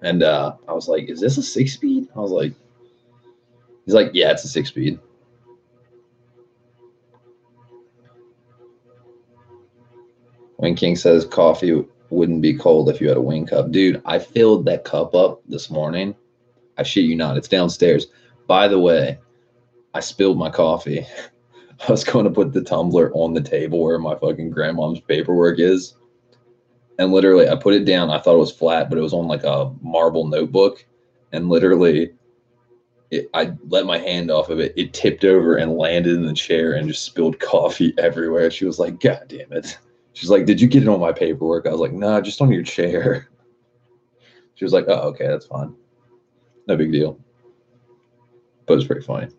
And I was like, is this a 6-speed? I was like, he's like, yeah, it's a 6-speed. Wing King says coffee wouldn't be cold if you had a wing cup. Dude, I filled that cup up this morning. I shit you not. It's downstairs. By the way, I spilled my coffee. I was going to put the tumbler on the table where my fucking grandmom's paperwork is. And literally, I put it down. I thought it was flat, but it was on like a marble notebook. And literally, I let my hand off of it. It tipped over and landed in the chair and just spilled coffee everywhere. She was like, God damn it. She's like, did you get it on my paperwork? I was like, nah, just on your chair. She was like, oh, okay, that's fine. No big deal. But it was pretty funny.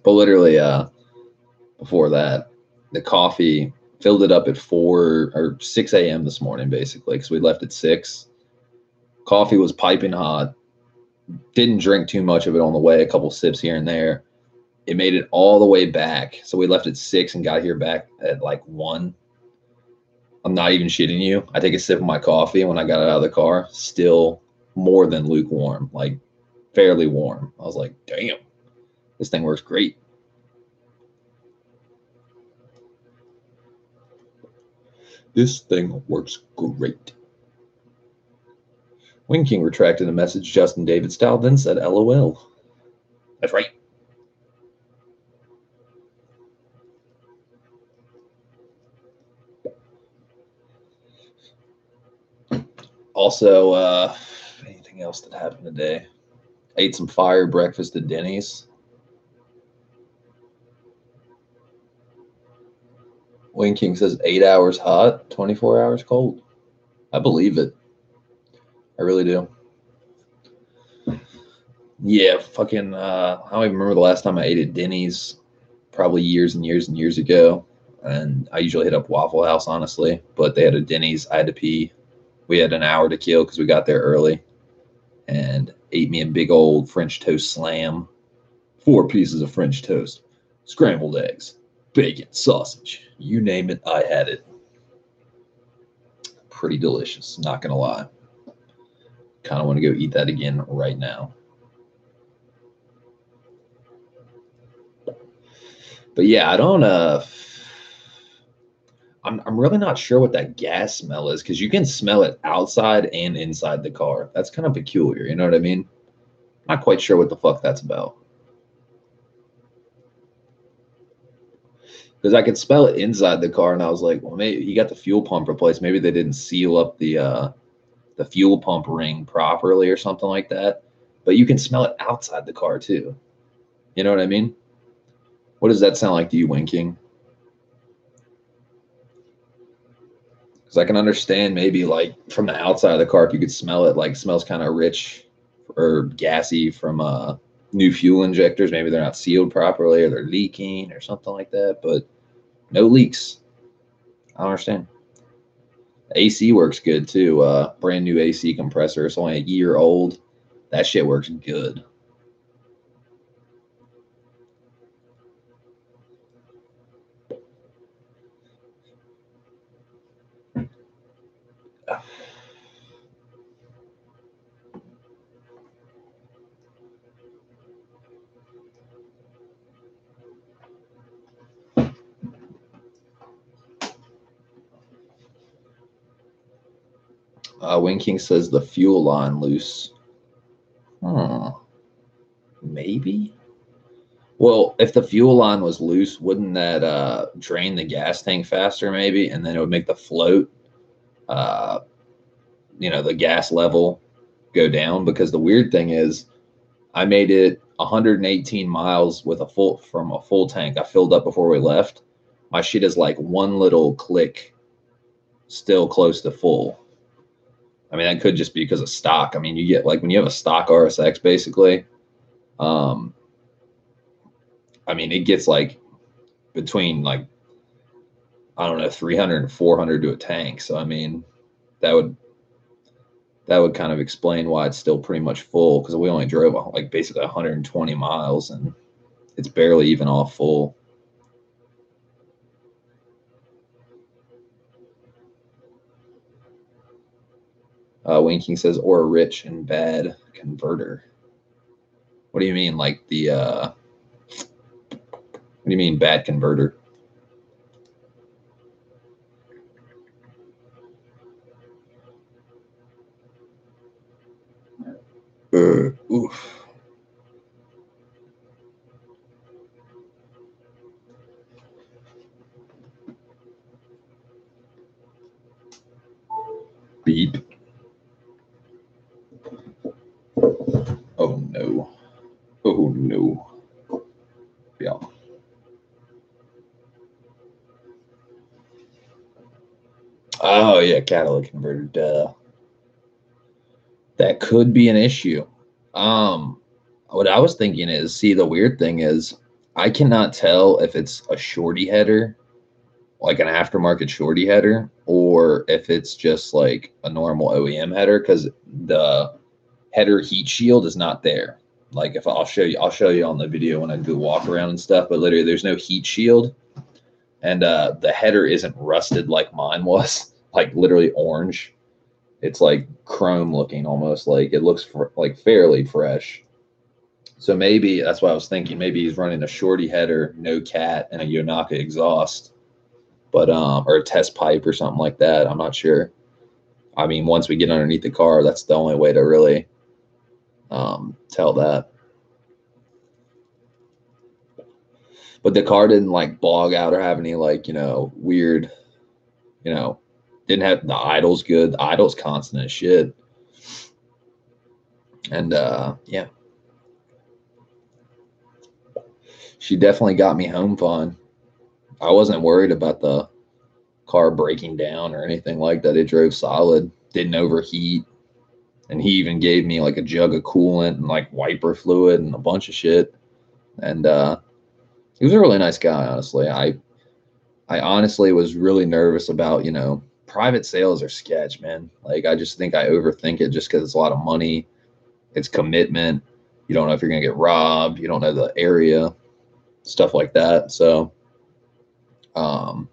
But literally, before that, the coffee filled it up at 4 or 6 a.m. this morning, basically, because we left at 6. Coffee was piping hot. Didn't drink too much of it on the way, a couple sips here and there. It made it all the way back. So we left at 6 and got here back at like 1. I'm not even shitting you. I take a sip of my coffee when I got out of the car, still more than lukewarm, like fairly warm. I was like, damn, this thing works great. This thing works great. Wing King retracted the message Justin David style, then said LOL. That's right. Also, anything else that happened today? I ate some fire breakfast at Denny's. Wing King says 8 hours hot, 24 hours cold. I believe it. I really do. Yeah, fucking, I don't even remember the last time I ate at Denny's. Probably years and years and years ago. And I usually hit up Waffle House, honestly. But they had a Denny's. I had to pee. We had an hour to kill because we got there early. And ate me a big old French toast slam. 4 pieces of French toast. Scrambled eggs. Bacon. Sausage. You name it, I had it. Pretty delicious, not going to lie. Kind of want to go eat that again right now. But yeah, I don't I'm really not sure what that gas smell is, because you can smell it outside and inside the car. That's kind of peculiar, you know what I mean? Not quite sure what the fuck that's about. Because I could smell it inside the car, and I was like, well, maybe you got the fuel pump replaced. Maybe they didn't seal up the fuel pump ring properly or something like that. But you can smell it outside the car too. You know what I mean? What does that sound like to you, Winking? Because I can understand maybe like from the outside of the car, if you could smell it, like smells kind of rich or gassy from new fuel injectors. Maybe they're not sealed properly or they're leaking or something like that. But no leaks. I don't understand. AC works good too. Brand new AC compressor. It's only a year old. That shit works good. Wing King says the fuel line loose. Maybe. Well, if the fuel line was loose, wouldn't that drain the gas tank faster, maybe, and then it would make the float, uh, the gas level go down? Because the weird thing is, I made it 118 miles with from a full tank. I filled up before we left. My shit is like one little click, still close to full. I mean, that could just be because of stock. I mean, you get like when you have a stock RSX, basically. Um, I mean, it gets like between like I don't know 300 and 400 to a tank. So I mean, that would kind of explain why it's still pretty much full because we only drove like basically 120 miles and it's barely even off full. Winking says, or a rich and bad converter. What do you mean, like the? What do you mean, bad converter? Oof. Beep. Oh no. Oh no. Yeah. Oh yeah, catalytic converter. Duh. That could be an issue. What I was thinking is, see, the weird thing is, I cannot tell if it's a shorty header, like an aftermarket shorty header, or if it's just like a normal OEM header, because the header heat shield is not there. Like if I'll show you on the video when I do walk around and stuff, but literally there's no heat shield, and the header isn't rusted like mine was, like literally orange. It's like chrome looking almost, like it looks like fairly fresh. So maybe that's why I was thinking maybe he's running a shorty header, no cat, and a Yonaka exhaust, but or a test pipe or something like that. I'm not sure. I mean, once we get underneath the car, that's the only way to really tell that. But the car didn't like bog out or have any like weird, didn't have the idle's good. The idle's constant as shit. And yeah, she definitely got me home fine. I wasn't worried about the car breaking down or anything like that. It drove solid, didn't overheat. And he even gave me like a jug of coolant and like wiper fluid and a bunch of shit. And he was a really nice guy, honestly. I honestly was really nervous about, private sales are sketch, man. Like I just think I overthink it just because it's a lot of money. It's commitment. You don't know if you're gonna get robbed. You don't know the area, stuff like that. So, um,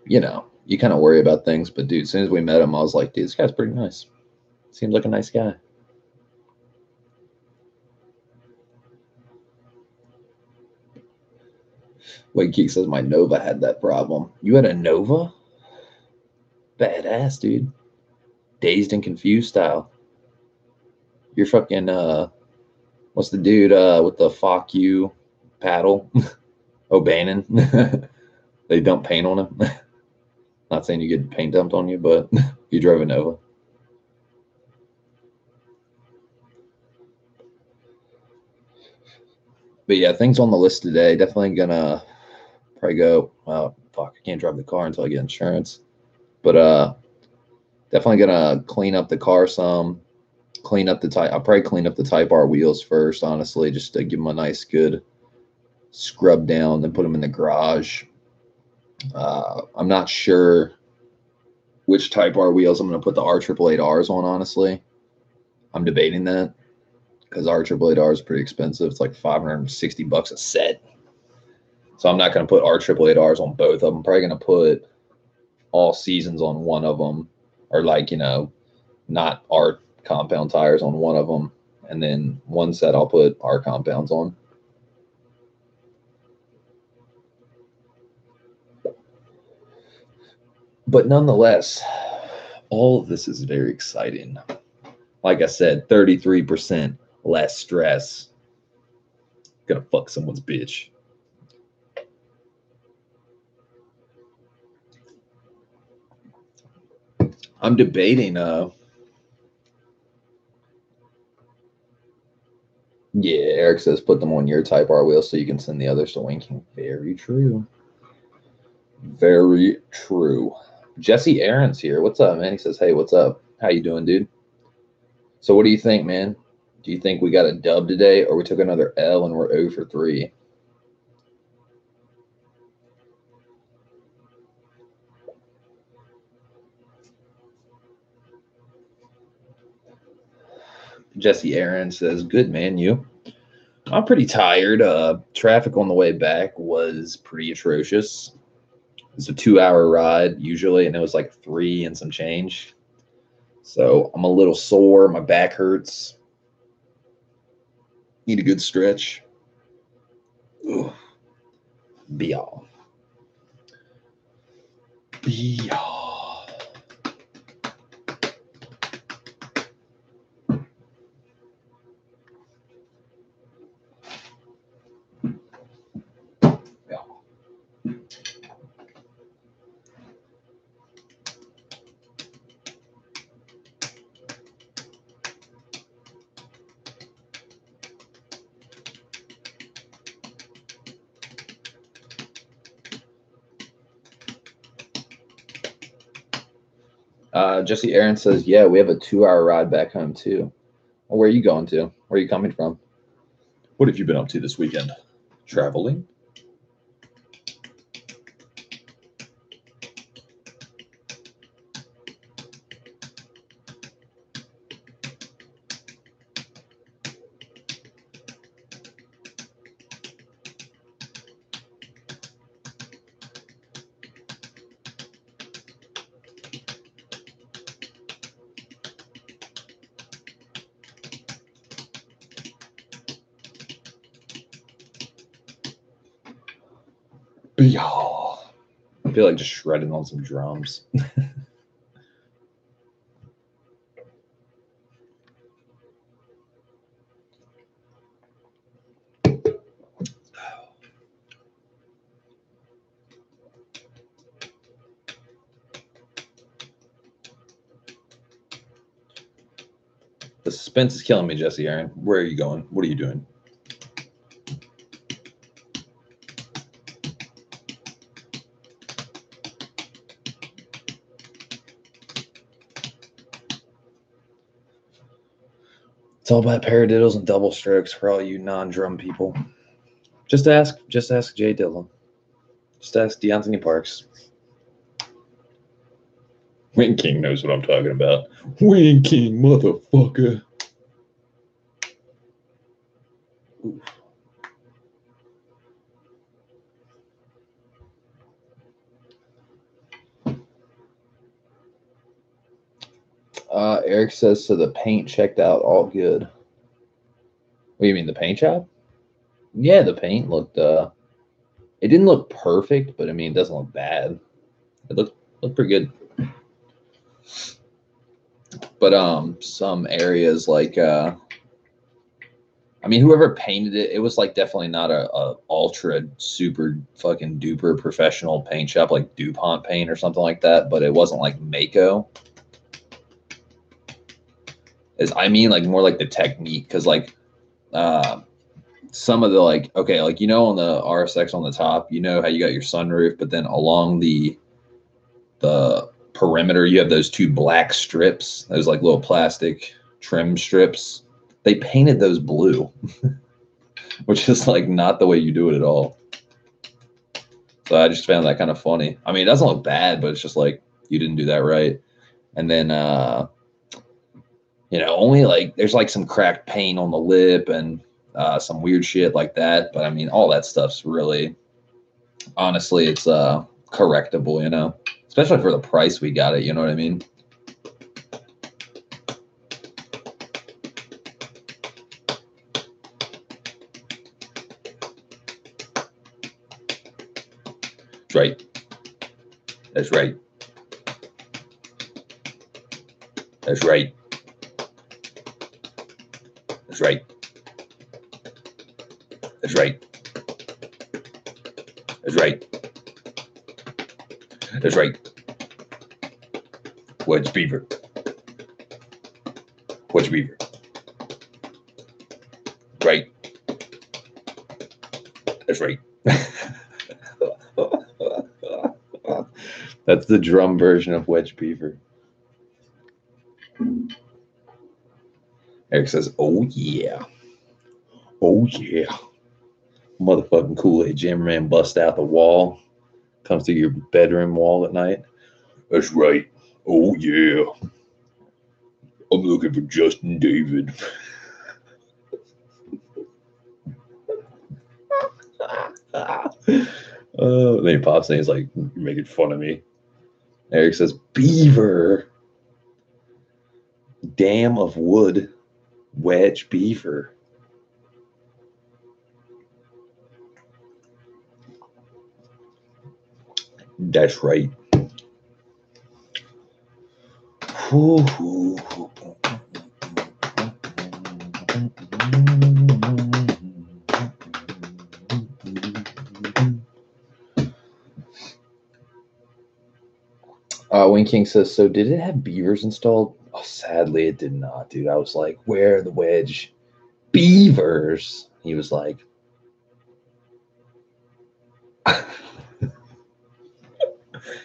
you kind of worry about things. But dude, as soon as we met him, I was like, dude, this guy's pretty nice. Seems like a nice guy. Wait, Geek says my Nova had that problem. You had a Nova? Badass, dude. Dazed and confused style. You're fucking what's the dude with the fuck you paddle? O'Bannon. They dump paint on him. Not saying you get paint dumped on you, but you drove a Nova. But yeah, things on the list today. Definitely gonna probably go. Fuck, I can't drive the car until I get insurance. But definitely gonna clean up the car some. Clean up the type. I'll probably clean up the Type R wheels first, honestly, just to give them a nice good scrub down, then put them in the garage. I'm not sure which Type R wheels I'm going to put the R888Rs on, honestly. I'm debating that because R888R is pretty expensive. It's like $560 a set. So I'm not going to put R888Rs on both of them. I'm probably going to put all seasons on one of them, or like, not R compound tires on one of them. And then one set I'll put R compounds on. But nonetheless, All of this is very exciting. Like I said, 33% less stress. Gonna fuck someone's bitch. I'm debating. Yeah, Eric says put them on your Type R wheel so you can send the others to Winking. Very true. Very true. Jesse Aaron's here. What's up, man? He says, hey, what's up? How you doing, dude? So what do you think, man? Do you think we got a dub today or we took another L and we're 0 for 3? Jesse Aaron says, good, man, you? I'm pretty tired. Traffic on the way back was pretty atrocious. It's a 2-hour ride usually, and it was like 3 and some change. So I'm a little sore. My back hurts. Need a good stretch. Ugh. Be all. Be all. Jesse Aaron says, yeah, we have a 2-hour ride back home too. Well, where are you going to? Where are you coming from? What have you been up to this weekend? Traveling? Y'all. I feel like just shredding on some drums. The suspense is killing me, Jesse Aaron. Where are you going? What are you doing? It's all about paradiddles and double strokes for all you non-drum people. Just ask Jay Dillon. Just ask DeAnthony Parks. Wing King knows what I'm talking about. Wing King, motherfucker. Oof. Eric says, so the paint checked out all good. What do you mean, the paint job? Yeah, the paint looked, it didn't look perfect, but I mean, it doesn't look bad. It looked pretty good. But some areas like, I mean, whoever painted it, it was like definitely not a ultra super fucking duper professional paint shop like DuPont paint or something like that, but it wasn't like Mako. I mean like more like the technique, because like some of the like, okay, like, you know, on the RSX on the top, you know how you got your sunroof, but then along the perimeter you have those 2 black strips, those like little plastic trim strips. They painted those blue, which is like not the way you do it at all. So I just found that kind of funny. I mean, it doesn't look bad, but it's just like you didn't do that right. And then you know, only like there's like some cracked paint on the lip and some weird shit like that. But I mean, all that stuff's really, honestly, it's correctable, you know, especially for the price we got it. You know what I mean? That's right. That's right. That's right. That's right. That's right. That's right. That's right. Wedge beaver. Wedge beaver. Right. That's right. That's the drum version of wedge beaver. Eric says, "Oh yeah, oh yeah." Motherfucking Kool-Aid Jammerman busts out the wall, comes through your bedroom wall at night. That's right. Oh yeah. I'm looking for Justin David. Then he pops in. He's like, "You're making fun of me." Eric says, "Beaver. Dam of wood. Wedge beaver." That's right. Wayne King says, "So did it have beavers installed?" Oh, sadly, it did not, dude. I was like, "Where are the wedge beavers?" He was like,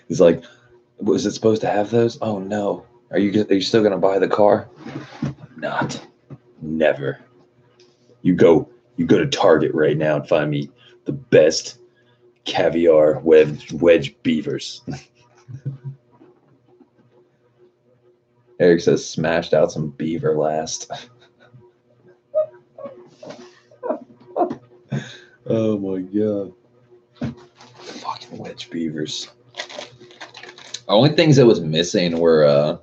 he's like, "Was it supposed to have those?" Oh no. Are you still gonna buy the car? Not. Never. You go to Target right now and find me the best caviar wedge beavers. Eric says, "Smashed out some beaver last." Oh my god. Fucking wedge beavers. The only things that was missing were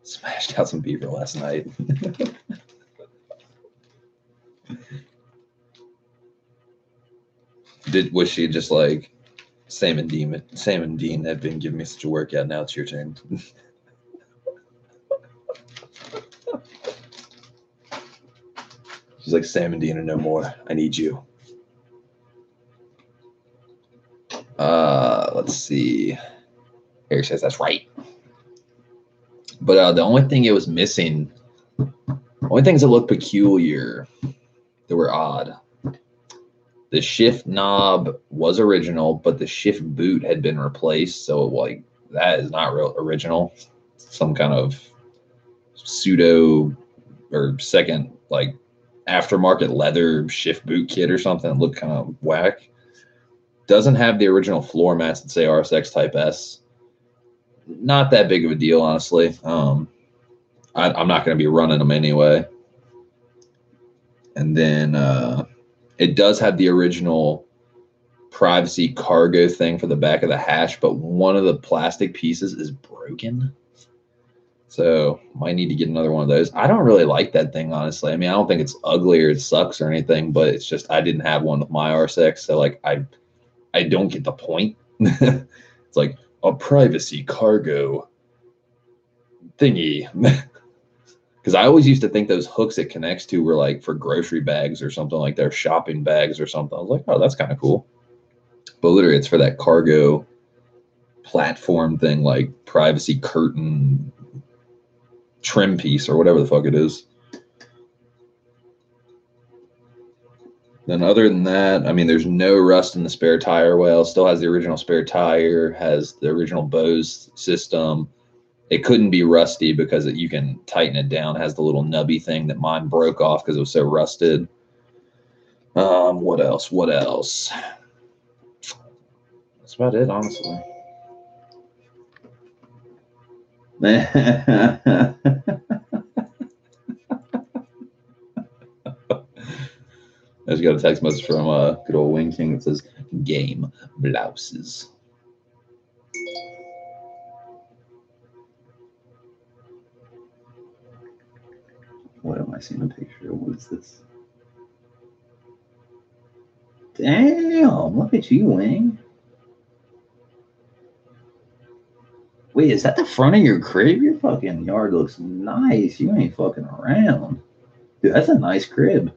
smashed out some beaver last night. Was she just like Sam and Dean had been giving me such a workout, now it's your turn. She's like, "Sam and Dean are no more. I need you." Let's see. Eric says, "That's right." But the only thing it was missing, only things that looked peculiar, that were odd. The shift knob was original, but the shift boot had been replaced. So like that is not real original. Some kind of pseudo or second like aftermarket leather shift boot kit or something. It looked kind of whack. Doesn't have the original floor mats that say RSX Type S. Not that big of a deal, honestly. I'm not going to be running them anyway. And then it does have the original privacy cargo thing for the back of the hatch, but one of the plastic pieces is broken. So might need to get another one of those. I don't really like that thing, honestly. I mean, I don't think it's ugly or it sucks or anything, but it's just I didn't have one with my RSX, so like I don't get the point. It's like a privacy cargo thingy. Because I always used to think those hooks it connects to were like for grocery bags or something, like their shopping bags or something. I was like, oh, that's kind of cool. But literally, it's for that cargo platform thing, like privacy curtain trim piece or whatever the fuck it is. Then other than that, I mean, there's no rust in the spare tire well. Still has the original spare tire, has the original Bose system. It couldn't be rusty because you can tighten it down. It has the little nubby thing that mine broke off because it was so rusted. What else? What else? That's about it, honestly. I just got a text message from good old Wing King that says game blouses. What am I seeing a picture of? What is this? Damn, look at you, Wing. Wait, is that the front of your crib? Your fucking yard looks nice. You ain't fucking around. Dude, that's a nice crib.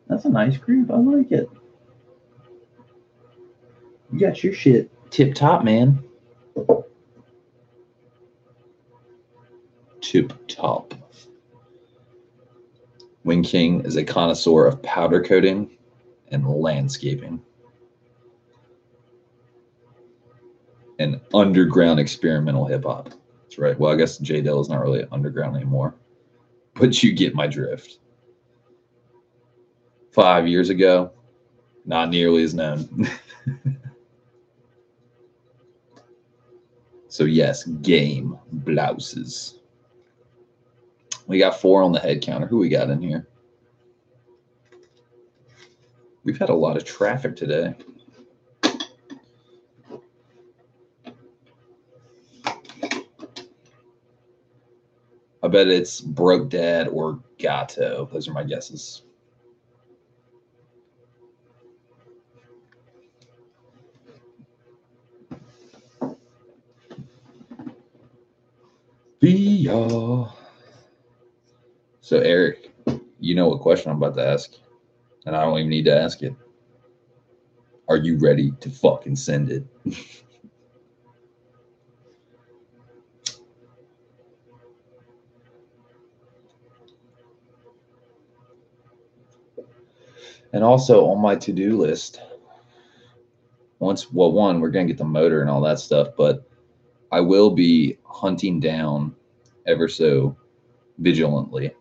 That's a nice crib. I like it. You got your shit tip top, man. Tip top. Wing King is a connoisseur of powder coating and landscaping. And underground experimental hip hop. That's right. Well, I guess J Dill is not really underground anymore. But you get my drift. 5 years ago, not nearly as known. So yes, game blouses. We got 4 on the head counter. Who we got in here? We've had a lot of traffic today. I bet it's Broke Dad or Gato. Those are my guesses. VR. So Eric, you know what question I'm about to ask, and I don't even need to ask it. Are you ready to fucking send it? And also on my to-do list, we're going to get the motor and all that stuff, but I will be hunting down ever so vigilantly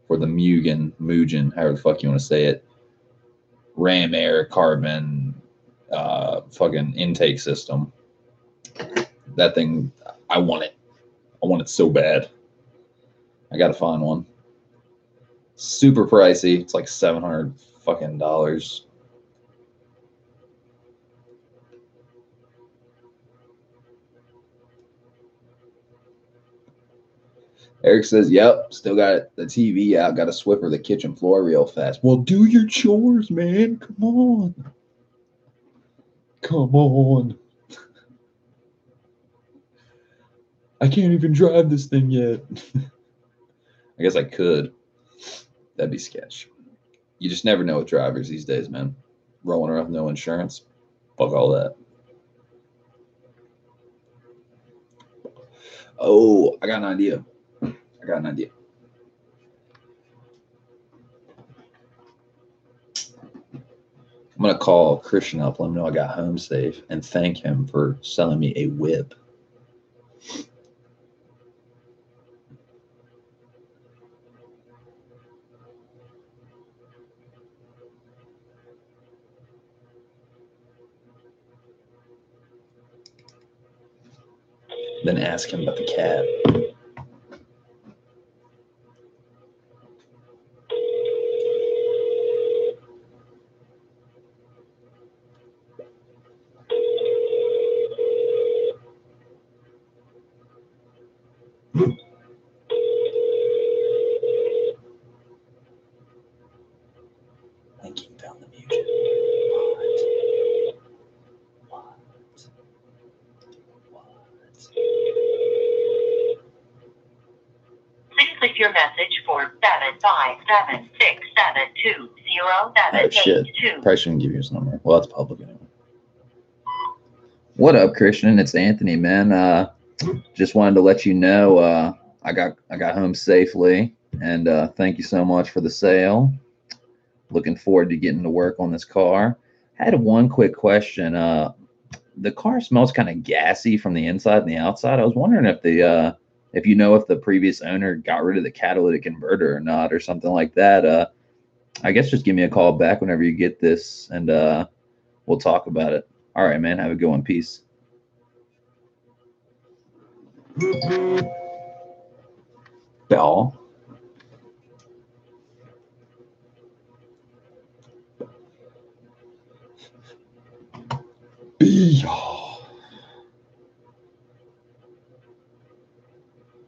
for the Mugen, however the fuck you want to say it, ram air carbon fucking intake system. That thing, I want it. I want it so bad. I gotta find one. Super pricey. It's like $700 fucking dollars. Eric says, yep, still got the TV out. Got to swiffer the kitchen floor real fast. Well, do your chores, man. Come on. Come on. I can't even drive this thing yet. I guess I could. That'd be sketch. You just never know with drivers these days, man. Rolling around with no insurance. Fuck all that. Oh, I got an idea. I'm going to call Christian up, let him know I got home safe, and thank him for selling me a whip. Then ask him about the cab. Linking down the music. What? Please leave your message for 757-672-0782. Oh shit. Probably shouldn't give you his number. Well, it's public anyway. What up, Christian? It's Anthony, man. Just wanted to let you know I got home safely, and thank you so much for the sale. Looking forward to getting to work on this car. Had one quick question. The car smells kind of gassy from the inside and the outside. I was wondering if if you know if the previous owner got rid of the catalytic converter or not, or something like that. I guess just give me a call back whenever you get this, and we'll talk about it. All right, man. Have a good one. Peace. Bell.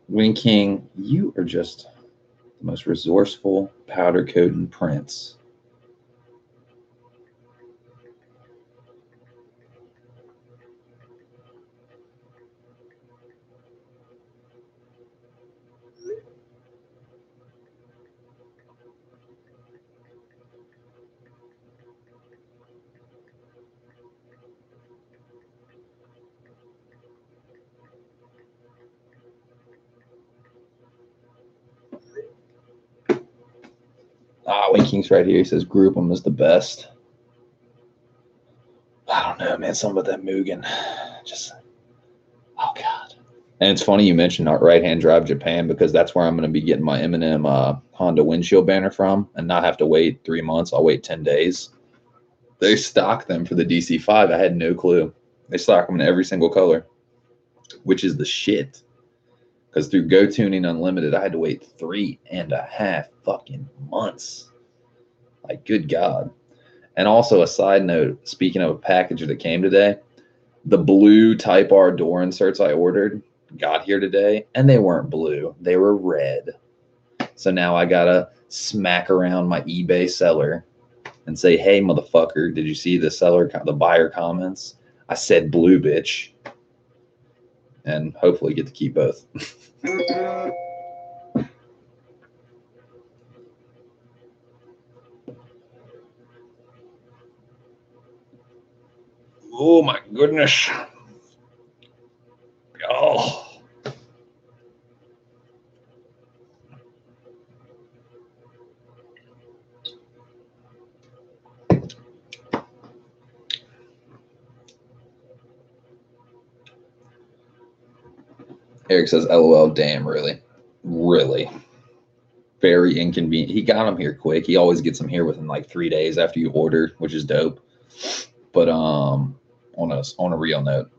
Wing King, you are just the most resourceful powder coating prince. Wayne King's right here. He says group them is the best. I don't know, man. Something about that Mugen. Just, oh, God. And it's funny you mentioned Right Hand Drive Japan because that's where I'm going to be getting my M&M Honda windshield banner from and not have to wait 3 months. I'll wait 10 days. They stock them for the DC5. I had no clue. They stock them in every single color, which is the shit. Because through Go Tuning Unlimited, I had to wait 3.5 fucking months. Like, good God. And also, a side note, speaking of a package that came today, the blue Type R door inserts I ordered got here today, and they weren't blue. They were red. So now I got to smack around my eBay seller and say, hey, motherfucker, did you see the buyer comments? I said blue, bitch. And hopefully get to keep both. Oh, my goodness. Oh. Eric says, LOL, damn, really? Really? Very inconvenient. He got them here quick. He always gets them here within like 3 days after you order, which is dope. But on a real note,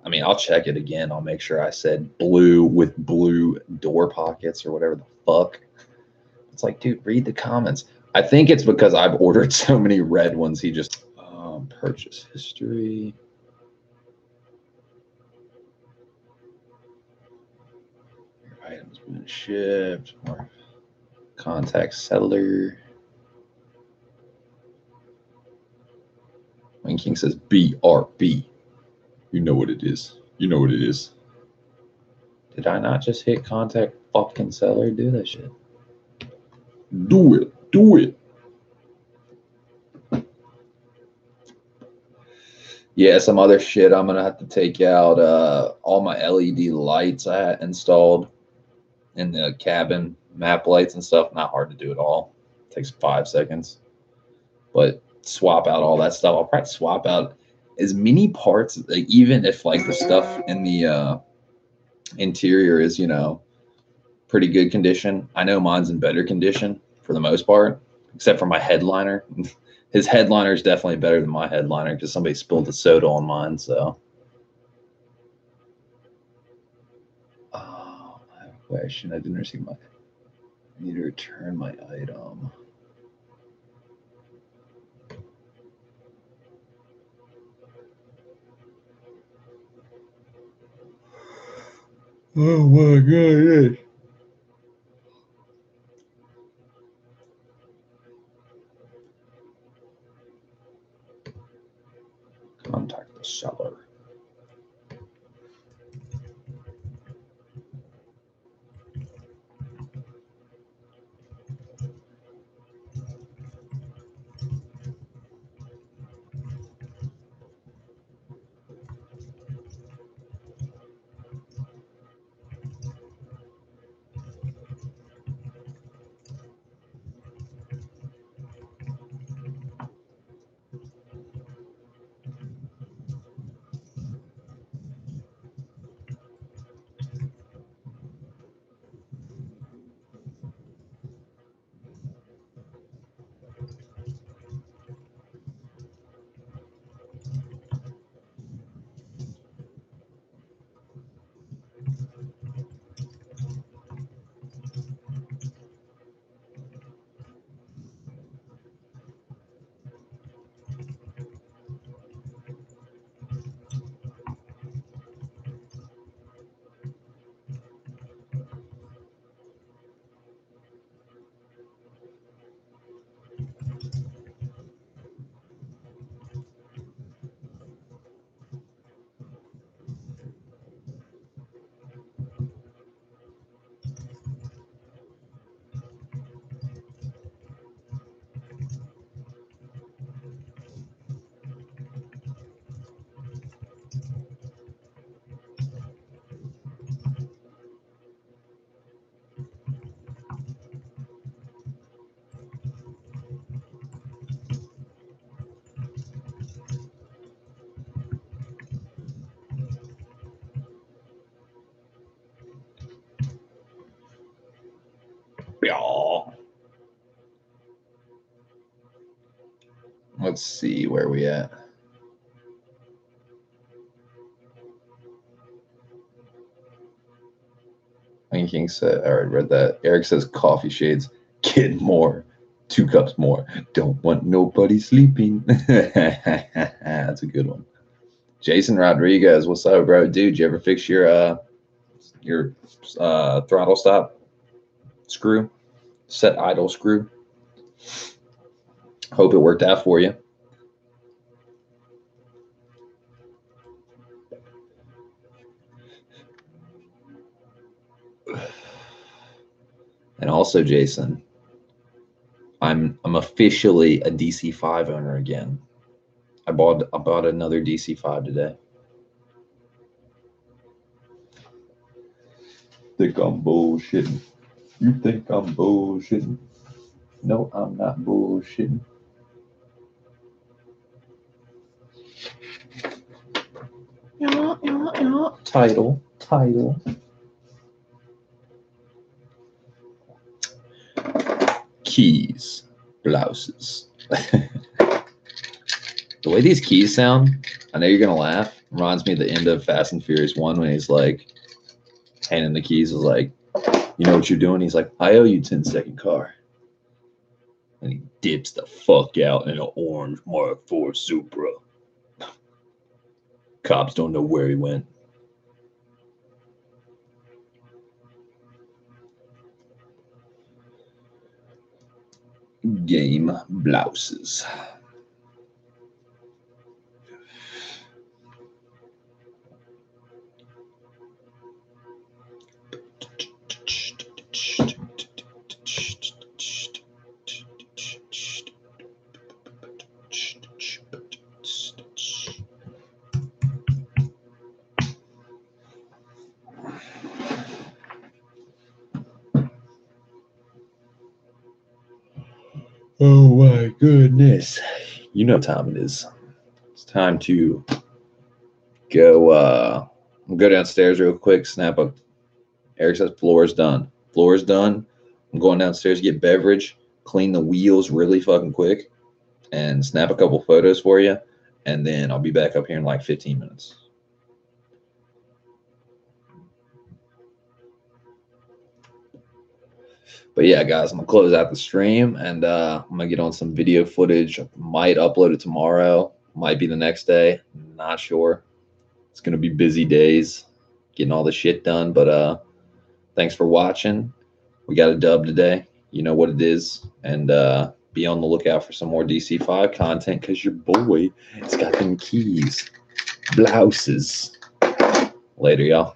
I mean, I'll check it again. I'll make sure I said blue with blue door pockets or whatever the fuck. It's like, dude, read the comments. I think it's because I've ordered so many red ones. He just purchase history. Your items been shipped. More contact seller. Wayne King says BRB. You know what it is. You know what it is. Did I not just hit contact fucking seller? Do that shit. Do it. Do it. Yeah, some other shit. I'm going to have to take out all my LED lights I had installed in the cabin, map lights and stuff. Not hard to do at all. It takes 5 seconds. But swap out all that stuff. I'll probably swap out as many parts, like, even if like the stuff in the interior is, you know, pretty good condition. I know mine's in better condition for the most part, except for my headliner. His headliner is definitely better than my headliner because somebody spilled the soda on mine. So, I have a question. I didn't receive my. I need to return my item. Oh my God! Contact the seller. Let's see where we at. King said, I already read that. Eric says coffee shades. Get more. 2 cups more. Don't want nobody sleeping. That's a good one. Jason Rodriguez, what's up, bro? Dude, did you ever fix your throttle stop screw? Set idle screw? Hope it worked out for you. And also, Jason, I'm officially a DC5 owner again. I bought another DC5 today. Think I'm bullshitting? You think I'm bullshitting? No, I'm not bullshitting. Title. Keys, blouses. The way these keys sound, I know you're gonna laugh. Reminds me of the end of Fast and Furious 1 when he's like handing the keys, is like, you know what you're doing? He's like, I owe you 10-second car. And he dips the fuck out in an orange Mark IV Supra. Cops don't know where he went. Game blouses. Oh my goodness. You know what time it is. It's time to go downstairs real quick, snap up. Eric says floor is done. Floor is done. I'm going downstairs to get beverage, clean the wheels really fucking quick, and snap a couple photos for you. And then I'll be back up here in like 15 minutes. But yeah, guys, I'm gonna close out the stream, and I'm gonna get on some video footage. Might upload it tomorrow, might be the next day, not sure. It's gonna be busy days getting all the shit done, but thanks for watching. We got a dub today, you know what it is, and be on the lookout for some more DC5 content, because your boy has got them keys, blouses. Later, y'all.